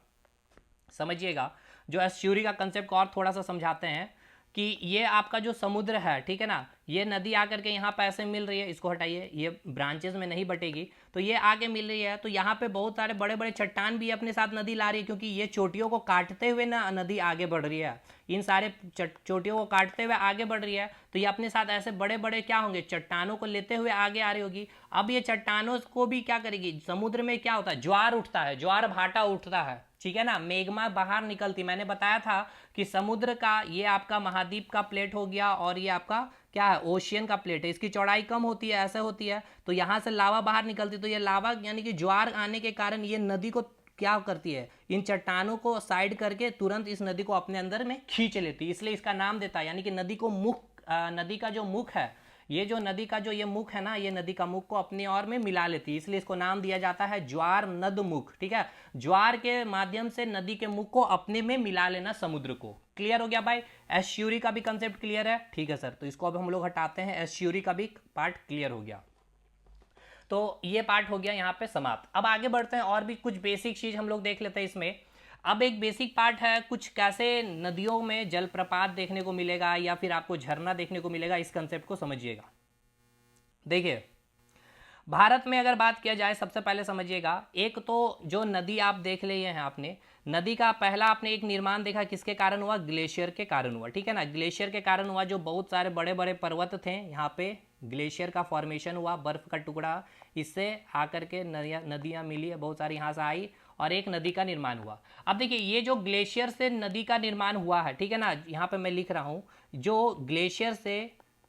समझिएगा, जो एस्च्यूरी का कंसेप्ट को और थोड़ा सा समझाते हैं कि ये आपका जो समुद्र है, ठीक है ना, ये नदी आकर के यहाँ पे ऐसे मिल रही है, इसको हटाइए, ये ब्रांचेस में नहीं बटेगी, तो ये आगे मिल रही है, तो यहाँ पे बहुत सारे बड़े बड़े चट्टान भी अपने साथ नदी ला रही है, क्योंकि ये चोटियों को काटते हुए ना नदी आगे बढ़ रही है, इन सारे चोटियों को काटते हुए आगे बढ़ रही है, तो ये अपने साथ ऐसे बड़े बड़े क्या होंगे, चट्टानों को लेते हुए आगे आ रही होगी। अब ये चट्टानों को भी क्या करेगी, समुद्र में क्या होता है, ज्वार उठता है, ज्वार भाटा उठता है, ठीक है ना, मेघमा बाहर निकलती। मैंने बताया था कि समुद्र का ये आपका महाद्वीप का प्लेट हो गया, और ये आपका क्या है, ओशियन का प्लेट है, इसकी चौड़ाई कम होती है, ऐसे होती है, तो यहाँ से लावा बाहर निकलती, तो ये लावा यानी कि ज्वार आने के कारण ये नदी को क्या करती है, इन चट्टानों को साइड करके तुरंत इस नदी को अपने अंदर में खींच लेती है, इसलिए इसका नाम देता है, यानी कि नदी को मुख, नदी का जो मुख है, ये जो नदी का जो ये मुख है ना, ये नदी का मुख को अपने और में मिला लेती है, इसलिए इसको नाम दिया जाता है ज्वार नदमुख। ठीक है, ज्वार के माध्यम से नदी के मुख को अपने में मिला लेना समुद्र को। क्लियर हो गया भाई? एस्च्यूरी का भी कंसेप्ट क्लियर है? ठीक है सर, तो इसको अब हम लोग हटाते हैं, एस्च्यूरी का भी पार्ट क्लियर हो गया, तो ये पार्ट हो गया यहाँ पे समाप्त। अब आगे बढ़ते हैं, और भी कुछ बेसिक चीज हम लोग देख लेते हैं इसमें। अब एक बेसिक पार्ट है, कुछ कैसे नदियों में जलप्रपात देखने को मिलेगा या फिर आपको झरना देखने को मिलेगा, इस कंसेप्ट को समझिएगा। देखिए, भारत में अगर बात किया जाए, सबसे पहले समझिएगा, एक तो जो नदी आप देख लिए हैं आपने, नदी का पहला आपने एक निर्माण देखा, किसके कारण हुआ? ग्लेशियर के कारण हुआ, ठीक है ना, ग्लेशियर के कारण हुआ, जो बहुत सारे बड़े बड़े पर्वत थे यहाँ पे ग्लेशियर का फॉर्मेशन हुआ, बर्फ का टुकड़ा, इससे आकर के नदियाँ मिली है बहुत सारी, यहाँ से आई और एक नदी का निर्माण हुआ। अब देखिए, ये जो ग्लेशियर से नदी का निर्माण हुआ है, ठीक है ना, यहाँ पे मैं लिख रहा हूँ, जो ग्लेशियर से,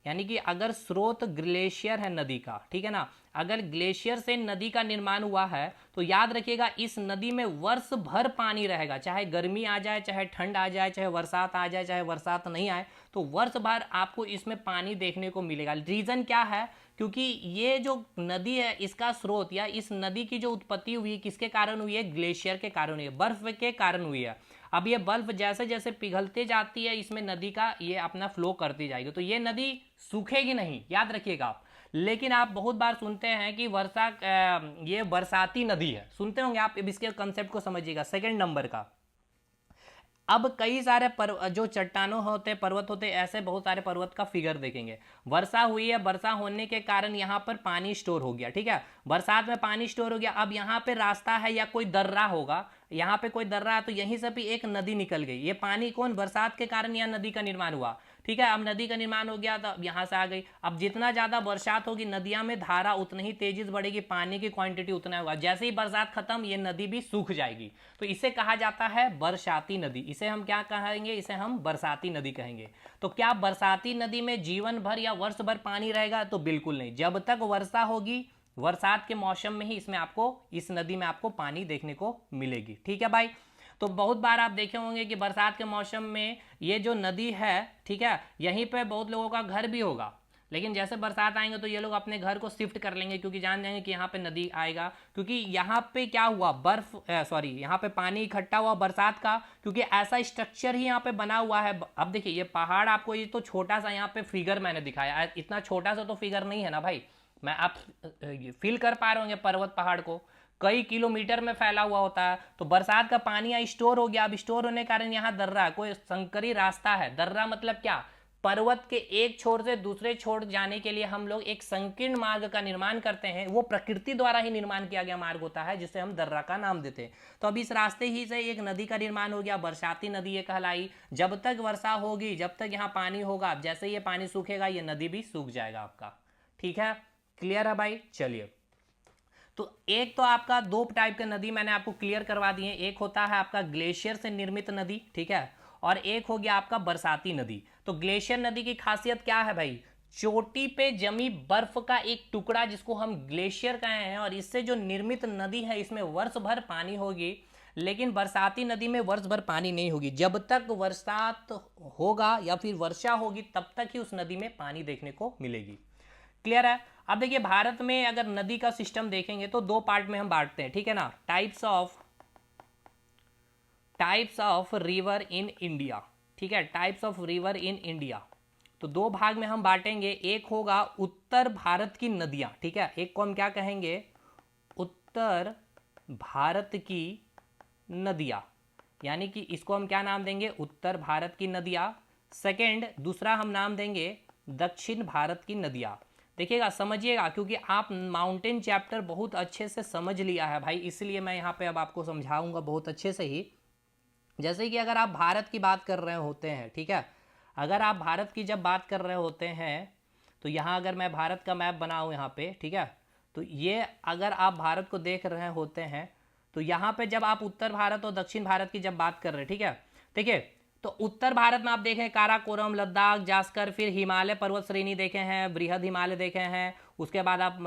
यानी कि अगर स्रोत ग्लेशियर है नदी का, ठीक है ना, अगर ग्लेशियर से नदी का निर्माण हुआ है, तो याद रखिएगा इस नदी में वर्ष भर पानी रहेगा, चाहे गर्मी आ जाए, चाहे ठंड आ जाए, चाहे बरसात आ जाए, चाहे बरसात नहीं आए, तो वर्ष भर आपको इसमें पानी देखने को मिलेगा। रीजन क्या है? क्योंकि ये जो नदी है, इसका स्रोत या इस नदी की जो उत्पत्ति हुई है, किसके कारण हुई है? ग्लेशियर के कारण हुई है, बर्फ के कारण हुई है। अब ये बर्फ जैसे जैसे पिघलते जाती है, इसमें नदी का ये अपना फ्लो करती जाएगी, तो ये नदी सूखेगी नहीं, याद रखिएगा आप। लेकिन आप बहुत बार सुनते हैं कि ये बरसाती नदी है, सुनते होंगे आप, इसके कंसेप्ट को समझिएगा। सेकंड नंबर का, अब कई सारे जो चट्टानों होते पर्वत होते ऐसे बहुत सारे पर्वत का फिगर देखेंगे। वर्षा हुई है, वर्षा होने के कारण यहाँ पर पानी स्टोर हो गया, ठीक है, बरसात में पानी स्टोर हो गया। अब यहाँ पे रास्ता है या कोई दर्रा होगा, यहाँ पे कोई दर्रा है तो यहीं से भी एक नदी निकल गई। ये पानी कौन, बरसात के कारण यहाँ नदी का निर्माण हुआ, ठीक है। अब नदी का निर्माण हो गया तो अब यहाँ से आ गई। अब जितना ज़्यादा बरसात होगी नदियाँ में धारा उतनी ही तेजी से बढ़ेगी, पानी की क्वांटिटी उतना होगा। जैसे ही बरसात खत्म ये नदी भी सूख जाएगी, तो इसे कहा जाता है बरसाती नदी। इसे हम क्या कहेंगे, इसे हम बरसाती नदी कहेंगे। तो क्या बरसाती नदी में जीवन भर या वर्ष भर पानी रहेगा, तो बिल्कुल नहीं। जब तक वर्षा होगी, बरसात के मौसम में ही इसमें आपको, इस नदी में आपको पानी देखने को मिलेगी, ठीक है भाई। तो बहुत बार आप देखे होंगे कि बरसात के मौसम में ये जो नदी है, ठीक है, यहीं पे बहुत लोगों का घर भी होगा, लेकिन जैसे बरसात आएंगे तो ये लोग अपने घर को शिफ्ट कर लेंगे, क्योंकि जान जाएंगे कि यहाँ पे नदी आएगा, क्योंकि यहाँ पे क्या हुआ, यहाँ पे पानी इकट्ठा हुआ बरसात का, क्योंकि ऐसा स्ट्रक्चर ही यहाँ पे बना हुआ है। अब देखिए ये पहाड़, आपको ये तो छोटा सा यहाँ पे फिगर मैंने दिखाया, इतना छोटा सा तो फिगर नहीं है ना भाई, मैं आप फील कर पा रहे होंगे पर्वत पहाड़ को, कई किलोमीटर में फैला हुआ होता है। तो बरसात का पानी यहाँ स्टोर हो गया। अब स्टोर होने के कारण यहाँ दर्रा, कोई संकरी रास्ता है। दर्रा मतलब क्या, पर्वत के एक छोर से दूसरे छोर जाने के लिए हम लोग एक संकीर्ण मार्ग का निर्माण करते हैं, वो प्रकृति द्वारा ही निर्माण किया गया मार्ग होता है, जिसे हम दर्रा का नाम देते हैं। तो अब इस रास्ते ही से एक नदी का निर्माण हो गया, बरसाती नदी ये कहलाई। जब तक वर्षा होगी, जब तक यहाँ पानी होगा, जैसे ये पानी सूखेगा ये नदी भी सूख जाएगा आपका, ठीक है, क्लियर है भाई। चलिए, तो एक तो आपका दो टाइप के नदी मैंने आपको क्लियर करवा दिए। एक होता है आपका ग्लेशियर से निर्मित नदी, ठीक है, और एक हो गया आपका बरसाती नदी। तो ग्लेशियर नदी की खासियत क्या है भाई, चोटी पे जमी बर्फ का एक टुकड़ा जिसको हम ग्लेशियर कहे हैं, और इससे जो निर्मित नदी है इसमें वर्ष भर पानी होगी। लेकिन बरसाती नदी में वर्ष भर पानी नहीं होगी, जब तक बरसात होगा या फिर वर्षा होगी तब तक ही उस नदी में पानी देखने को मिलेगी, क्लियर है। अब देखिए भारत में अगर नदी का सिस्टम देखेंगे तो दो पार्ट में हम बांटते हैं, ठीक है ना, types of river in India, ठीक है, types of river in India. तो दो भाग में हम बांटेंगे, एक होगा उत्तर भारत की नदियां, ठीक है, एक को हम क्या कहेंगे, उत्तर भारत की नदियां, यानी कि इसको हम क्या नाम देंगे, उत्तर भारत की नदियां। सेकेंड, दूसरा हम नाम देंगे दक्षिण भारत की नदियां। देखिएगा, समझिएगा, क्योंकि आप माउंटेन चैप्टर बहुत अच्छे से समझ लिया है भाई, इसलिए मैं यहाँ पे अब आपको समझाऊंगा बहुत अच्छे से ही। जैसे कि अगर आप भारत की बात कर रहे होते हैं, ठीक है, अगर आप भारत की जब बात कर रहे होते हैं तो यहाँ अगर मैं भारत का मैप बनाऊँ यहाँ पे, ठीक है, तो ये अगर आप भारत को देख रहे होते हैं तो यहाँ पे जब आप उत्तर भारत और दक्षिण भारत की जब बात कर रहे हैं, ठीक है, देखिए, तो उत्तर भारत में आप देखें काराकोरम, लद्दाख, जास्कर, फिर हिमालय पर्वत श्रेणी देखे हैं, बृहद हिमालय देखे हैं, उसके बाद आप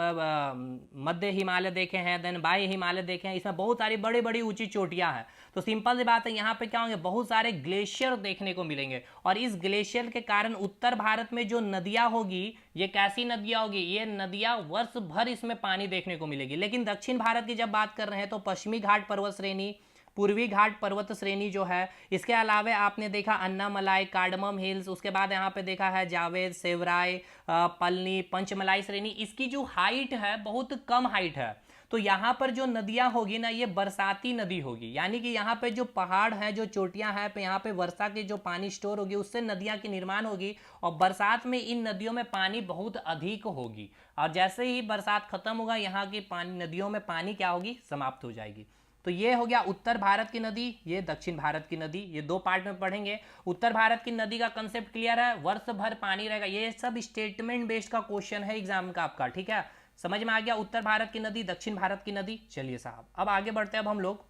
मध्य हिमालय देखे हैं, देन बाह्य हिमालय देखे हैं, इसमें बहुत सारी बड़ी बड़ी ऊंची चोटियां हैं। तो सिंपल सी बात है, यहाँ पे क्या होंगे, बहुत सारे ग्लेशियर देखने को मिलेंगे, और इस ग्लेशियर के कारण उत्तर भारत में जो नदियां होगी ये कैसी नदियां होगी, ये नदियां वर्ष भर इसमें पानी देखने को मिलेगी। लेकिन दक्षिण भारत की जब बात कर रहे हैं तो पश्चिमी घाट पर्वत श्रेणी, पूर्वी घाट पर्वत श्रेणी जो है, इसके अलावा आपने देखा अन्नामलाई, कार्डमम हिल्स, उसके बाद यहाँ पे देखा है जावेद, सेवराय, पलनी, पंचमलाई श्रेणी, इसकी जो हाइट है बहुत कम हाइट है। तो यहाँ पर जो नदियाँ होगी ना ये बरसाती नदी होगी, यानी कि यहाँ पे जो पहाड़ हैं, जो चोटियाँ हैं, पे यहाँ पे वर्षा की जो पानी स्टोर होगी उससे नदियाँ की निर्माण होगी, और बरसात में इन नदियों में पानी बहुत अधिक होगी, और जैसे ही बरसात खत्म होगा यहाँ की पानी, नदियों में पानी क्या होगी, समाप्त हो जाएगी। तो ये हो गया उत्तर भारत की नदी, ये दक्षिण भारत की नदी, ये दो पार्ट में पढ़ेंगे। उत्तर भारत की नदी का कंसेप्ट क्लियर है, वर्ष भर पानी रहेगा, ये सब स्टेटमेंट बेस्ड का क्वेश्चन है एग्जाम का आपका, ठीक है, समझ में आ गया, उत्तर भारत की नदी, दक्षिण भारत की नदी। चलिए साहब अब आगे बढ़ते हैं, अब हम लोग,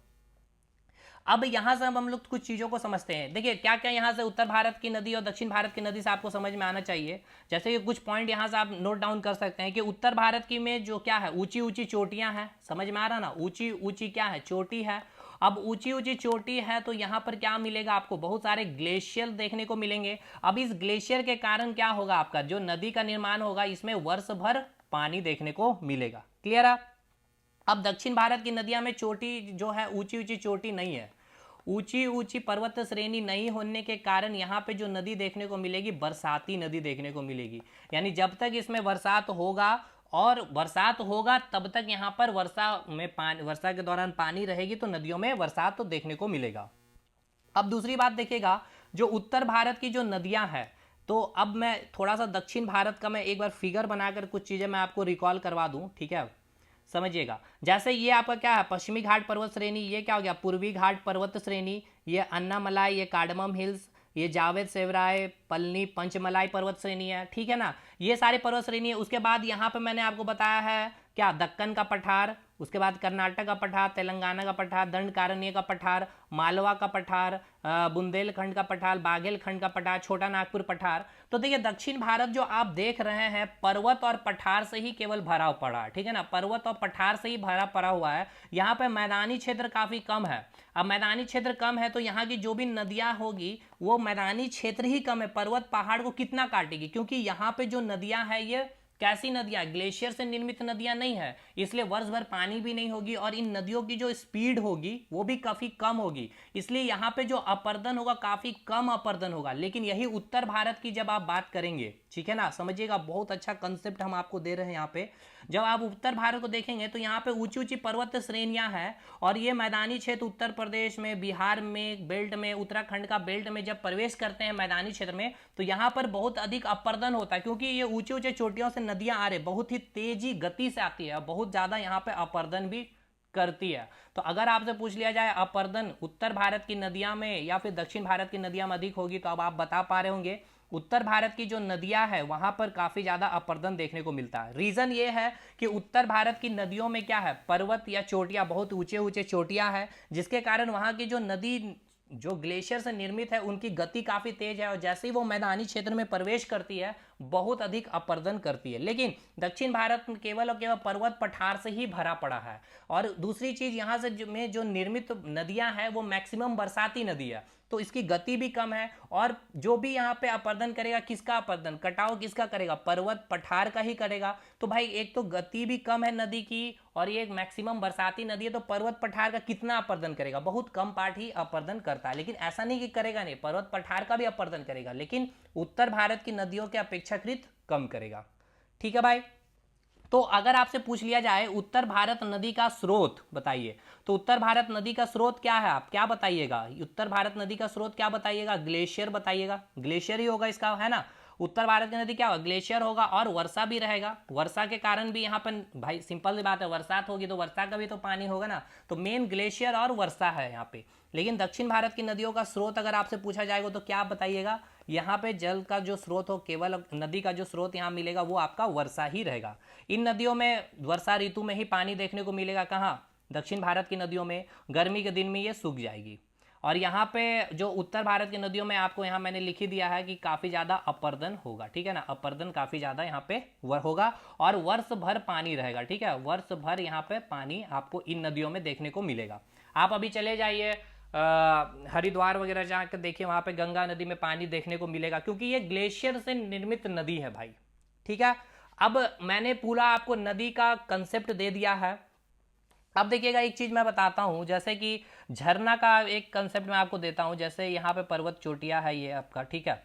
अब यहां से हम लोग कुछ चीजों को समझते हैं। देखिए क्या क्या यहां से उत्तर भारत की नदी और दक्षिण भारत की नदी से आपको समझ में आना चाहिए। जैसे कि कुछ पॉइंट यहां से आप नोट डाउन कर सकते हैं कि उत्तर भारत की में जो क्या है, ऊंची ऊंची चोटियां हैं, समझ में आ रहा ना, ऊंची ऊंची क्या है, चोटी है। अब ऊंची ऊंची चोटी है तो यहाँ पर क्या मिलेगा आपको, बहुत सारे ग्लेशियर देखने को मिलेंगे। अब इस ग्लेशियर के कारण क्या होगा, आपका जो नदी का निर्माण होगा इसमें वर्ष भर पानी देखने को मिलेगा, क्लियर है। अब दक्षिण भारत की नदियां में चोटी जो है, ऊंची ऊंची चोटी नहीं है, ऊंची ऊंची पर्वत श्रेणी नहीं होने के कारण यहाँ पे जो नदी देखने को मिलेगी बरसाती नदी देखने को मिलेगी। यानी जब तक इसमें बरसात होगा और बरसात होगा तब तक यहाँ पर वर्षा में पानी, वर्षा के दौरान पानी रहेगी तो नदियों में बरसात तो देखने को मिलेगा। अब दूसरी बात देखिएगा, जो उत्तर भारत की जो नदियां हैं, तो अब मैं थोड़ा सा दक्षिण भारत का मैं एक बार फिगर बनाकर कुछ चीज़ें मैं आपको रिकॉल करवा दूं, ठीक है, समझिएगा। जैसे ये आपका क्या है, पश्चिमी घाट पर्वत श्रेणी, ये क्या हो गया, पूर्वी घाट पर्वत श्रेणी, ये अन्नामलाई, ये कार्डमम हिल्स, ये जावेद सेवराय पलनी पंचमलाई पर्वत श्रेणी है, ठीक है ना, ये सारे पर्वत श्रेणी है। उसके बाद यहाँ पे मैंने आपको बताया है क्या, दक्कन का पठार, उसके बाद कर्नाटक का पठार, तेलंगाना का पठार, दंडकारण्य का पठार, मालवा का पठार, बुंदेलखंड का पठार, बाघेलखंड का पठार, छोटा नागपुर पठार। तो देखिए दक्षिण भारत जो आप देख रहे हैं पर्वत और पठार से ही केवल भरा पड़ा, ठीक है ना, पर्वत और पठार से ही भरा पड़ा हुआ है। यहाँ पे मैदानी क्षेत्र काफी कम है। अब मैदानी क्षेत्र कम है तो यहाँ की जो भी नदियां होगी वो मैदानी क्षेत्र ही कम है, पर्वत पहाड़ को कितना काटेगी, क्योंकि यहाँ पे जो नदियां हैं ये कैसी नदियां, ग्लेशियर से निर्मित नदियां नहीं है, इसलिए वर्ष भर पानी भी नहीं होगी और इन नदियों की जो स्पीड होगी वो भी काफी कम होगी, इसलिए यहाँ पे जो अपर्दन होगा काफी कम अपर्दन होगा। लेकिन यही उत्तर भारत की जब आप बात करेंगे, ठीक है ना, समझिएगा, बहुत अच्छा कंसेप्ट हम आपको दे रहे हैं यहाँ पे। जब आप उत्तर भारत को देखेंगे तो यहाँ पे ऊंची ऊंची पर्वत श्रेणियां हैं और ये मैदानी क्षेत्र उत्तर प्रदेश में, बिहार में बेल्ट में, उत्तराखंड का बेल्ट में जब प्रवेश करते हैं मैदानी क्षेत्र में तो यहाँ पर बहुत अधिक अपर्दन होता है, क्योंकि ये ऊंचे ऊंचे चोटियों से नदियां आ रही, बहुत ही तेजी गति से आती है, बहुत ज्यादा यहाँ पे अपर्दन भी करती है। तो अगर आपसे पूछ लिया जाए अपर्दन उत्तर भारत की नदियां में या फिर दक्षिण भारत की नदियां में अधिक होगी, तो अब आप बता पा रहे होंगे उत्तर भारत की जो नदियां है वहां पर काफी ज्यादा अपर्दन देखने को मिलता है। रीजन ये है कि उत्तर भारत की नदियों में क्या है, पर्वत या चोटियां, बहुत ऊंचे ऊंचे चोटियां हैं, जिसके कारण वहां की जो नदी जो ग्लेशियर से निर्मित है उनकी गति काफी तेज है और जैसे ही वो मैदानी क्षेत्र में प्रवेश करती है बहुत अधिक अपर्दन करती है। लेकिन दक्षिण भारत में केवल और केवल पर्वत पठार से ही भरा पड़ा है। और दूसरी चीज यहाँ से में जो निर्मित नदियां हैं वो मैक्सिमम बरसाती नदी है, तो इसकी गति भी कम है और जो भी यहाँ पे अपर्दन करेगा, किसका अपर्दन, कटाव किसका करेगा, पर्वत पठार का ही करेगा। तो भाई एक तो गति भी कम है नदी की और ये एक मैक्सिमम बरसाती नदी है, तो पर्वत पठार का कितना अपर्दन करेगा, बहुत कम पार्ट ही अपर्दन करता है। लेकिन ऐसा नहीं कि करेगा नहीं, पर्वत पठार का भी अपर्दन करेगा, लेकिन उत्तर भारत की नदियों के अपेक्षाकृत कम करेगा। ठीक है भाई। तो अगर आपसे पूछ लिया जाए उत्तर भारत नदी का स्रोत बताइए, तो उत्तर भारत नदी का स्रोत क्या है, आप क्या बताइएगा, उत्तर भारत नदी का स्रोत क्या बताइएगा, ग्लेशियर बताइएगा, ग्लेशियर ही होगा इसका, है ना। उत्तर भारत की नदी क्या होगा, ग्लेशियर होगा और वर्षा भी रहेगा, वर्षा के कारण भी यहाँ पर भाई सिंपल सी बात है, बरसात होगी तो वर्षा का भी तो पानी होगा ना, तो मेन ग्लेशियर और वर्षा है यहाँ पे। लेकिन दक्षिण भारत की नदियों का स्रोत अगर आपसे पूछा जाएगा तो क्या बताइएगा, यहाँ पे जल का जो स्रोत हो, केवल नदी का जो स्रोत यहाँ मिलेगा वो आपका वर्षा ही रहेगा। इन नदियों में वर्षा ऋतु में ही पानी देखने को मिलेगा, कहाँ, दक्षिण भारत की नदियों में, गर्मी के दिन में ये सूख जाएगी। और यहाँ पे जो उत्तर भारत की नदियों में आपको यहाँ मैंने लिख ही दिया है कि काफ़ी ज़्यादा अपर्दन होगा, ठीक है ना, अपर्दन काफ़ी ज़्यादा यहाँ पे होगा और वर्ष भर पानी रहेगा, ठीक है, वर्ष भर यहाँ पे पानी आपको इन नदियों में देखने को मिलेगा। आप अभी चले जाइए हरिद्वार वगैरह जाकर देखिए, वहाँ पे गंगा नदी में पानी देखने को मिलेगा, क्योंकि ये ग्लेशियर से निर्मित नदी है भाई, ठीक है। अब मैंने पूरा आपको नदी का कंसेप्ट दे दिया है। अब देखिएगा एक चीज मैं बताता हूँ, जैसे कि झरना का एक कंसेप्ट मैं आपको देता हूँ। जैसे यहाँ पे पर्वत चोटियाँ है ये आपका, ठीक है,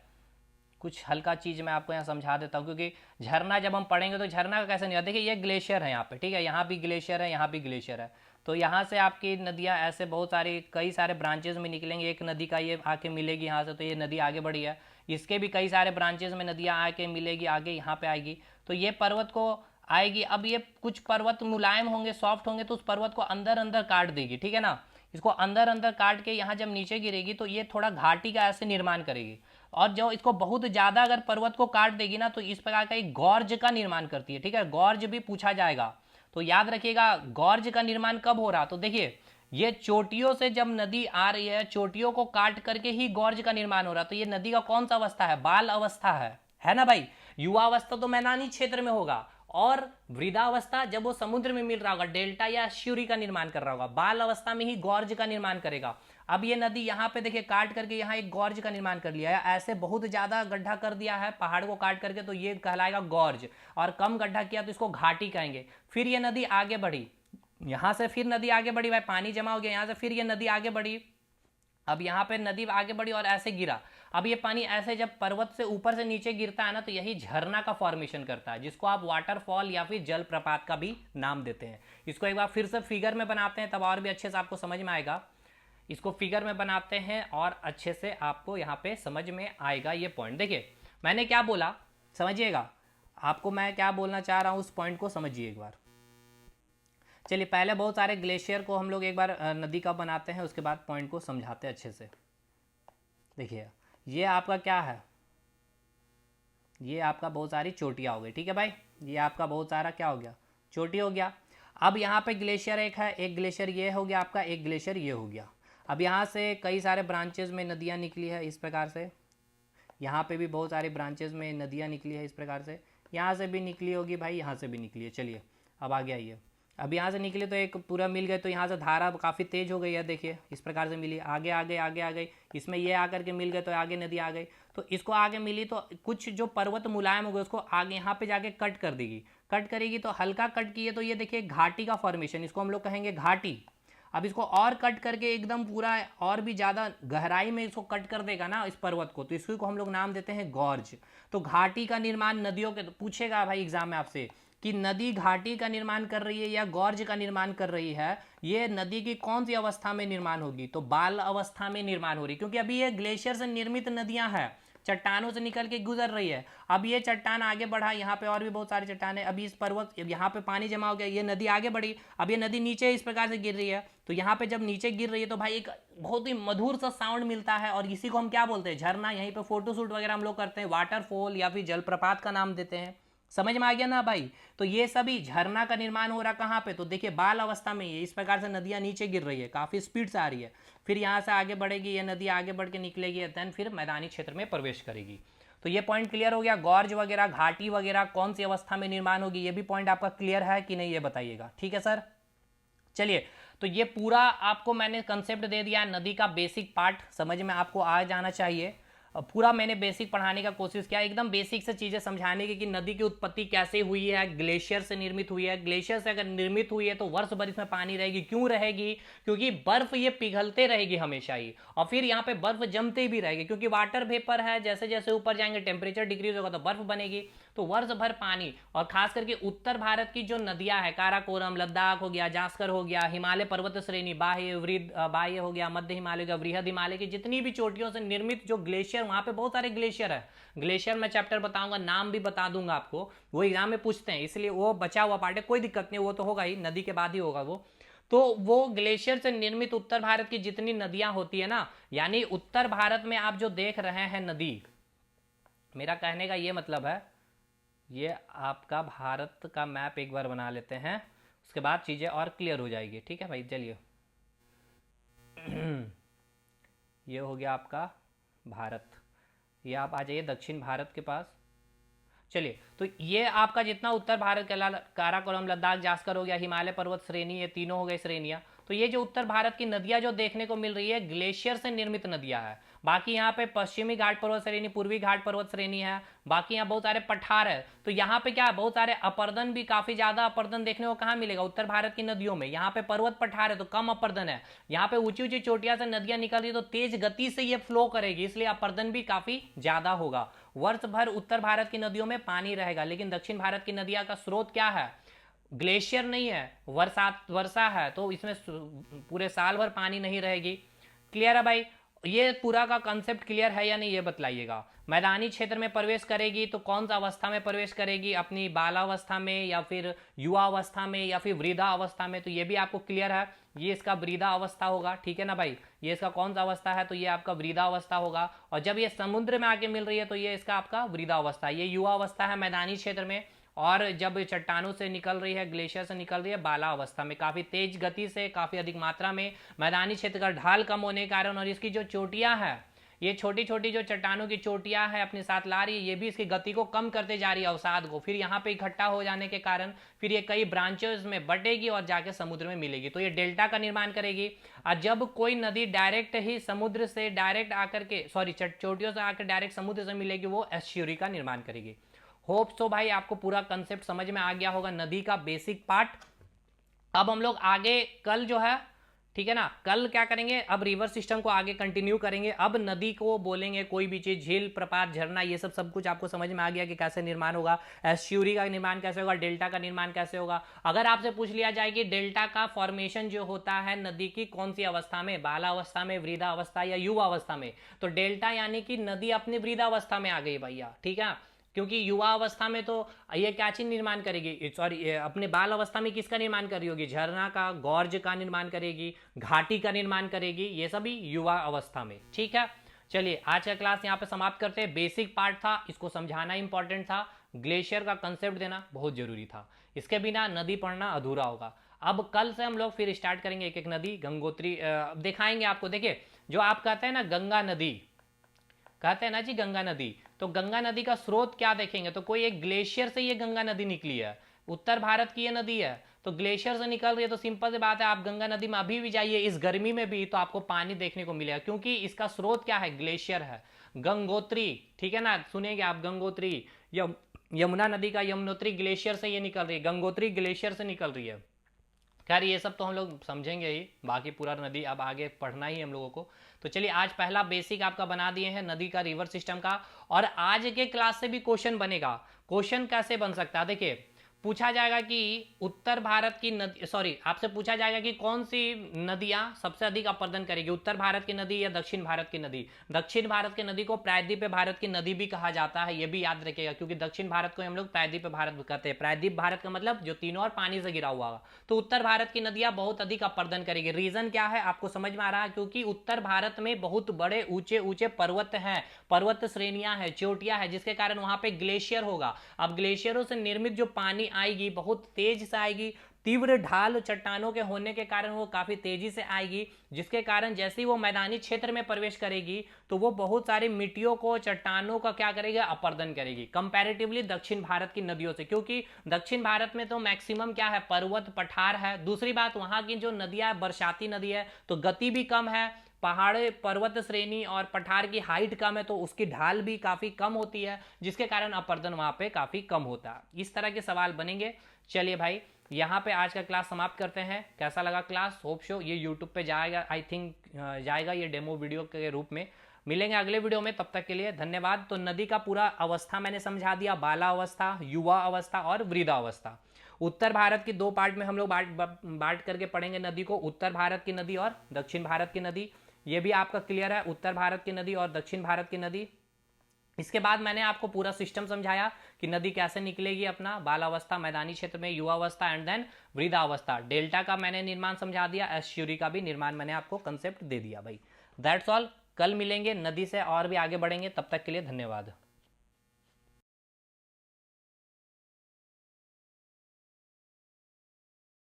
कुछ हल्का चीज मैं आपको यहाँ समझा देता हूँ, क्योंकि झरना जब हम पढ़ेंगे तो झरना का कैसे नहीं आता। देखिए ये ग्लेशियर है यहाँ पे, ठीक है, यहाँ भी ग्लेशियर है, यहाँ भी ग्लेशियर है, तो यहाँ से आपकी नदियाँ ऐसे बहुत सारी कई सारे ब्रांचेज में निकलेंगे। एक नदी का ये आके मिलेगी यहाँ से, तो ये नदी आगे बढ़ी है, इसके भी कई सारे ब्रांचेज में नदियाँ आके मिलेगी, आगे यहाँ पे आएगी, तो ये पर्वत को आएगी। अब ये कुछ पर्वत मुलायम होंगे, सॉफ्ट होंगे, तो उस पर्वत को अंदर अंदर काट देगी, ठीक है ना, इसको अंदर अंदर काट के यहाँ जब नीचे गिरेगी तो ये थोड़ा घाटी का ऐसे निर्माण करेगी। और जो इसको बहुत ज्यादा अगर पर्वत को काट देगी ना तो इस प्रकार का एक गॉर्ज का निर्माण करती है, ठीक है, गॉर्ज भी पूछा जाएगा, तो याद रखिएगा गॉर्ज का निर्माण कब हो रहा। तो देखिए ये चोटियों से जब नदी आ रही है, चोटियों को काट करके ही गॉर्ज का निर्माण हो रहा है। तो ये नदी का कौन सा अवस्था है, बाल अवस्था है ना भाई। युवा अवस्था तो मैदानी क्षेत्र में होगा और वृद्धावस्था जब वो समुद्र में मिल रहा होगा, डेल्टा या एस्च्यूरी का निर्माण कर रहा होगा, बाल अवस्था में ही गॉर्ज का निर्माण करेगा। अब ये नदी यहाँ पे देखिए काट करके यहाँ एक गॉर्ज का निर्माण कर लिया है, ऐसे बहुत ज्यादा गड्ढा कर दिया है पहाड़ को काट करके, तो ये कहलाएगा गॉर्ज, और कम गड्ढा किया तो इसको घाटी कहेंगे। फिर ये नदी आगे बढ़ी, यहाँ से फिर नदी आगे बढ़ी, भाई पानी जमा हो गया यहाँ से, फिर ये नदी आगे बढ़ी, अब यहाँ पे नदी आगे बढ़ी और ऐसे गिरा। अब ये पानी ऐसे जब पर्वत से ऊपर से नीचे गिरता है ना तो यही झरना का फॉर्मेशन करता है, जिसको आप वाटरफॉल या फिर जलप्रपात का भी नाम देते हैं। इसको एक बार फिर से फिगर में बनाते हैं तब और भी अच्छे से आपको समझ में आएगा। इसको फिगर में बनाते हैं और अच्छे से आपको यहाँ पे समझ में आएगा ये पॉइंट। देखिए मैंने क्या बोला समझिएगा, आपको मैं क्या बोलना चाह रहा हूँ उस पॉइंट को समझिए एक बार। चलिए पहले बहुत सारे ग्लेशियर को हम लोग एक बार नदी का बनाते हैं, उसके बाद पॉइंट को समझाते हैं अच्छे से। देखिए ये आपका क्या है, ये आपका बहुत सारी चोटियाँ हो गई, ठीक है भाई, ये आपका बहुत सारा क्या हो गया, चोटी हो गया। अब यहाँ पे ग्लेशियर एक है, एक ग्लेशियर ये हो गया आपका, एक ग्लेशियर ये हो गया। अब यहाँ से कई सारे ब्रांचेज में नदियाँ निकली है इस प्रकार से, यहाँ पे भी बहुत सारी ब्रांचेज में नदियाँ निकली है इस प्रकार से, यहाँ से भी निकली होगी भाई, यहाँ से भी निकली है। चलिए अब आगे आइए, अब यहाँ से निकले तो एक पूरा मिल गए, तो यहाँ से धारा काफ़ी तेज हो गई है, देखिए इस प्रकार से मिली, आगे आगे आगे आ गई, इसमें ये आकर के मिल गए तो आगे नदी आ गई, तो इसको आगे मिली तो कुछ जो पर्वत मुलायम हो गए उसको आगे यहाँ पे जाके कट कर देगी, कट करेगी तो हल्का कट किए तो ये देखिए घाटी का फॉर्मेशन, इसको हम लोग कहेंगे घाटी। अब इसको और कट करके एकदम पूरा और भी ज़्यादा गहराई में इसको कट कर देगा ना इस पर्वत को, तो इसको हम लोग नाम देते हैं गॉर्ज। तो घाटी का निर्माण नदियों के, तो पूछेगा भाई एग्जाम में आपसे कि नदी घाटी का निर्माण कर रही है या गॉर्ज का निर्माण कर रही है, ये नदी की कौन सी अवस्था में निर्माण होगी, तो बाल अवस्था में निर्माण हो रही, क्योंकि अभी ये ग्लेशियर से निर्मित नदियां हैं, चट्टानों से निकल के गुजर रही है। अब ये चट्टान आगे बढ़ा, यहाँ पे और भी बहुत सारे चट्टान है, अभी इस पर्वत यहाँ पे पानी जमा हो गया, ये नदी आगे बढ़ी, अब ये नदी नीचे इस प्रकार से गिर रही है, तो यहाँ पे जब नीचे गिर रही है तो भाई एक बहुत ही मधुर सा साउंड मिलता है, और इसी को हम क्या बोलते हैं, झरना। यहीं पे फोटोशूट वगैरह हम लोग करते हैं, वाटरफॉल या फिर जलप्रपात का नाम देते हैं। समझ में आ गया ना भाई। तो ये सभी झरना का निर्माण हो रहा कहाँ पे, तो देखिए बाल अवस्था में ये इस प्रकार से नदियाँ नीचे गिर रही है, काफ़ी स्पीड से आ रही है, फिर यहाँ से आगे बढ़ेगी, ये नदी आगे बढ़ के निकलेगी, देन फिर मैदानी क्षेत्र में प्रवेश करेगी। तो ये पॉइंट क्लियर हो गया। गॉर्ज वगैरह घाटी वगैरह कौन सी अवस्था में निर्माण होगी, ये भी पॉइंट आपका क्लियर है कि नहीं, ये बताइएगा। ठीक है सर, चलिए तो ये पूरा आपको मैंने कंसेप्ट दे दिया, नदी का बेसिक पार्ट समझ में आपको आ जाना चाहिए। पूरा मैंने बेसिक पढ़ाने का कोशिश किया, एकदम बेसिक से चीज़ें समझाने की कि नदी की उत्पत्ति कैसे हुई है, ग्लेशियर से निर्मित हुई है, ग्लेशियर से अगर निर्मित हुई है तो वर्ष भर इसमें पानी रहेगी, क्यों रहेगी, क्योंकि बर्फ ये पिघलते रहेगी हमेशा ही, और फिर यहाँ पे बर्फ जमते भी रहेगी, क्योंकि वाटर वेपर है, जैसे जैसे ऊपर जाएंगे टेम्परेचर डिक्रीज होगा तो बर्फ बनेगी, तो वर्ष भर पानी। और खास करके उत्तर भारत की जो नदियां हैं, काराकोरम, लद्दाख हो गया, जास्कर हो गया, हिमालय पर्वत श्रेणी, बाह्य हो गया, मध्य हिमालय हो गया, वृहद हिमालय की जितनी भी चोटियों से निर्मित जो ग्लेशियर, वहां पे बहुत सारे ग्लेशियर है। ग्लेशियर में चैप्टर बताऊंगा, नाम भी बता दूंगा आपको, वो एग्जाम में पूछते हैं, इसलिए वो बचा हुआ पार्ट है, कोई दिक्कत नहीं, वो तो होगा ही, नदी के बाद ही होगा वो। तो वो ग्लेशियर से निर्मित उत्तर भारत की जितनी नदियां होती है ना, यानी उत्तर भारत में आप जो देख रहे हैं नदी, मेरा कहने का ये मतलब है, ये आपका भारत का मैप एक बार बना लेते हैं, उसके बाद चीज़ें और क्लियर हो जाएगी। ठीक है भाई, चलिए ये हो गया आपका भारत, ये आप आ जाइए दक्षिण भारत के पास। चलिए तो ये आपका जितना उत्तर भारत के काराकोरम, लद्दाख, जास्कर हो गया, हिमालय पर्वत श्रेणी, ये तीनों हो गए श्रेणियाँ। तो ये जो उत्तर भारत की नदियाँ जो देखने को मिल रही है, ग्लेशियर से निर्मित नदियाँ है। बाकी यहाँ पे पश्चिमी घाट पर्वत श्रेणी, पूर्वी घाट पर्वत श्रेणी है, बाकी यहाँ बहुत सारे पठार है। तो यहाँ पे क्या, बहुत सारे अपर्दन भी, काफी ज्यादा अपर्दन देखने को कहाँ मिलेगा, उत्तर भारत की नदियों में। यहाँ पे पर्वत पठार है तो कम अपर्दन है, यहाँ पे ऊंची ऊंची चोटियां से नदियां निकल रही तो तेज गति से ये फ्लो करेगी, इसलिए अपर्दन भी काफी ज्यादा होगा। वर्ष भर उत्तर भारत की नदियों में पानी रहेगा, लेकिन दक्षिण भारत की नदियां का स्रोत क्या है, ग्लेशियर नहीं है, वर्षा है, तो इसमें पूरे साल भर पानी नहीं रहेगी। क्लियर है भाई, ये पूरा का कंसेप्ट क्लियर है या नहीं, ये बतलाइएगा। मैदानी क्षेत्र में प्रवेश करेगी तो कौन सा अवस्था में प्रवेश करेगी, अपनी बालावस्था में या फिर युवा अवस्था में या फिर वृद्धा अवस्था में, तो ये भी आपको क्लियर है, ये इसका वृद्धा अवस्था होगा। ठीक है ना भाई, ये इसका कौन सा अवस्था है, तो ये आपका वृद्धा अवस्था होगा। और जब ये समुद्र में आके मिल रही है तो ये इसका आपका वृद्धा अवस्था, ये युवा अवस्था है मैदानी क्षेत्र में। और जब चट्टानों से निकल रही है, ग्लेशियर से निकल रही है बाला अवस्था में, काफ़ी तेज गति से, काफ़ी अधिक मात्रा में। मैदानी क्षेत्र का ढाल कम होने के कारण और इसकी जो चोटियां हैं, ये छोटी छोटी जो चट्टानों की चोटियां हैं अपने साथ ला रही है, ये भी इसकी गति को कम करते जा रही है, अवसाद को। फिर यहाँ पे इकट्ठा हो जाने के कारण फिर ये कई ब्रांचेस में बटेगी और जाके समुद्र में मिलेगी, तो ये डेल्टा का निर्माण करेगी। और जब कोई नदी डायरेक्ट ही समुद्र से डायरेक्ट आकर के, सॉरी चोटियों से आकर डायरेक्ट समुद्र से मिलेगी, वो एस्च्यूरी का निर्माण करेगी। होप तो भाई आपको पूरा कंसेप्ट समझ में आ गया होगा, नदी का बेसिक पार्ट। अब हम लोग आगे कल जो है ठीक है ना। कल क्या करेंगे, अब रिवर सिस्टम को आगे कंटिन्यू करेंगे। अब नदी को बोलेंगे कोई भी चीज, झील, प्रपात, झरना, ये सब कुछ आपको समझ में आ गया कि कैसे निर्माण होगा, एस्च्यूरी का निर्माण कैसे होगा, डेल्टा का निर्माण कैसे होगा। अगर आपसे पूछ लिया जाए कि डेल्टा का फॉर्मेशन जो होता है नदी की कौन सी अवस्था में, बालावस्था में, वृद्धावस्था या युवा अवस्था में, तो डेल्टा यानी कि नदी अपनी वृद्धावस्था में आ गई भैया, ठीक है। क्योंकि युवा अवस्था में तो ये क्या चीज निर्माण करेगी, सॉरी अपने बाल अवस्था में किसका निर्माण कर रही होगी, झरना का, गौर्ज का निर्माण करेगी, घाटी का निर्माण करेगी, ये सभी युवा अवस्था में, ठीक है। चलिए आज का क्लास यहाँ पे समाप्त करते हैं। बेसिक पार्ट था, इसको समझाना इंपॉर्टेंट था, ग्लेशियर का कंसेप्ट देना बहुत जरूरी था, इसके बिना नदी पढ़ना अधूरा होगा। अब कल से हम लोग फिर स्टार्ट करेंगे एक एक नदी, गंगोत्री दिखाएंगे आपको। देखिए जो आप कहते हैं ना गंगा नदी, कहते हैं ना जी गंगा नदी, तो गंगा नदी का स्रोत क्या देखेंगे, तो कोई एक ग्लेशियर से ये गंगा नदी निकली है, उत्तर भारत की ये नदी है, तो ग्लेशियर से निकल रही है, तो सिंपल सी बात है आप गंगा नदी में अभी भी जाइए इस गर्मी में भी तो आपको पानी देखने को मिलेगा, क्योंकि इसका स्रोत क्या है, ग्लेशियर है। गंगोत्री, ठीक है ना, सुनेंगे आप गंगोत्री, यमुना नदी का यमुनोत्री ग्लेशियर से ये निकल रही है, गंगोत्री ग्लेशियर से निकल रही है। खैर ये सब तो हम लोग समझेंगे ही, बाकी पूरा नदी अब आगे पढ़ना ही हम लोगों को। तो चलिए आज पहला बेसिक आपका बना दिए हैं नदी का, रिवर सिस्टम का, और आज के क्लास से भी क्वेश्चन बनेगा। क्वेश्चन कैसे बन सकता है, देखिए पूछा जाएगा कि उत्तर भारत की नदी, सॉरी आपसे पूछा जाएगा कि कौन सी नदियां सबसे अधिक अपरदन करेगी, उत्तर भारत की नदी या दक्षिण भारत की नदी। दक्षिण भारत की नदी को प्रायद्वीप भारत की नदी भी कहा जाता है, यह भी याद रखिएगा, क्योंकि दक्षिण भारत को हम लोग प्रायद्वीप भारत कहते हैं। प्रायद्वीप भारत का मतलब जो तीनों और पानी से घिरा हुआ। तो उत्तर भारत की नदियां बहुत अधिक अपरदन करेगी। रीजन क्या है आपको समझ में आ रहा है, क्योंकि उत्तर भारत में बहुत बड़े ऊंचे ऊंचे पर्वत हैं, पर्वत श्रेणियां हैं, चोटियां हैं, जिसके कारण वहां पे ग्लेशियर होगा। अब ग्लेशियरों से निर्मित जो पानी आएगी बहुत तेज से आएगी, तीव्र ढाल चट्टानों के होने के कारण वो काफी तेजी से आएगी, जिसके कारण जैसे ही वो मैदानी क्षेत्र में प्रवेश करेगी तो वो बहुत सारी मिट्टियों को, चट्टानों का क्या करेगी, अपरदन करेगी कंपैरेटिवली दक्षिण भारत की नदियों से, क्योंकि दक्षिण भारत में तो मैक्सिमम क्या है, पर्वत पठार है। दूसरी बात वहां की जो नदियां, बरसाती नदी है तो गति भी कम है, पहाड़, पर्वत श्रेणी और पठार की हाइट कम है तो उसकी ढाल भी काफी कम होती है, जिसके कारण अपरदन वहां पे काफी कम होता है। इस तरह के सवाल बनेंगे। चलिए भाई यहाँ पे आज का क्लास समाप्त करते हैं। कैसा लगा क्लास, होप शो ये यूट्यूब पे जाएगा, आई थिंक जाएगा ये डेमो वीडियो के रूप में। मिलेंगे अगले वीडियो में, तब तक के लिए धन्यवाद। तो नदी का पूरा अवस्था मैंने समझा दिया, बाला अवस्था, युवा अवस्था और वृद्धा अवस्था। उत्तर भारत की दो पार्ट में हम लोग बांट करके पढ़ेंगे नदी को, उत्तर भारत की नदी और दक्षिण भारत की नदी। ये भी आपका क्लियर है, उत्तर भारत की नदी और दक्षिण भारत की नदी। इसके बाद मैंने आपको पूरा सिस्टम समझाया कि नदी कैसे निकलेगी, अपना बालावस्था, मैदानी क्षेत्र में युवावस्था एंड देन वृद्धावस्था। डेल्टा का मैंने निर्माण समझा दिया, एस्च्यूरी का भी निर्माण मैंने आपको कंसेप्ट दे दिया भाई। That's all. कल मिलेंगे, नदी से और भी आगे बढ़ेंगे, तब तक के लिए धन्यवाद।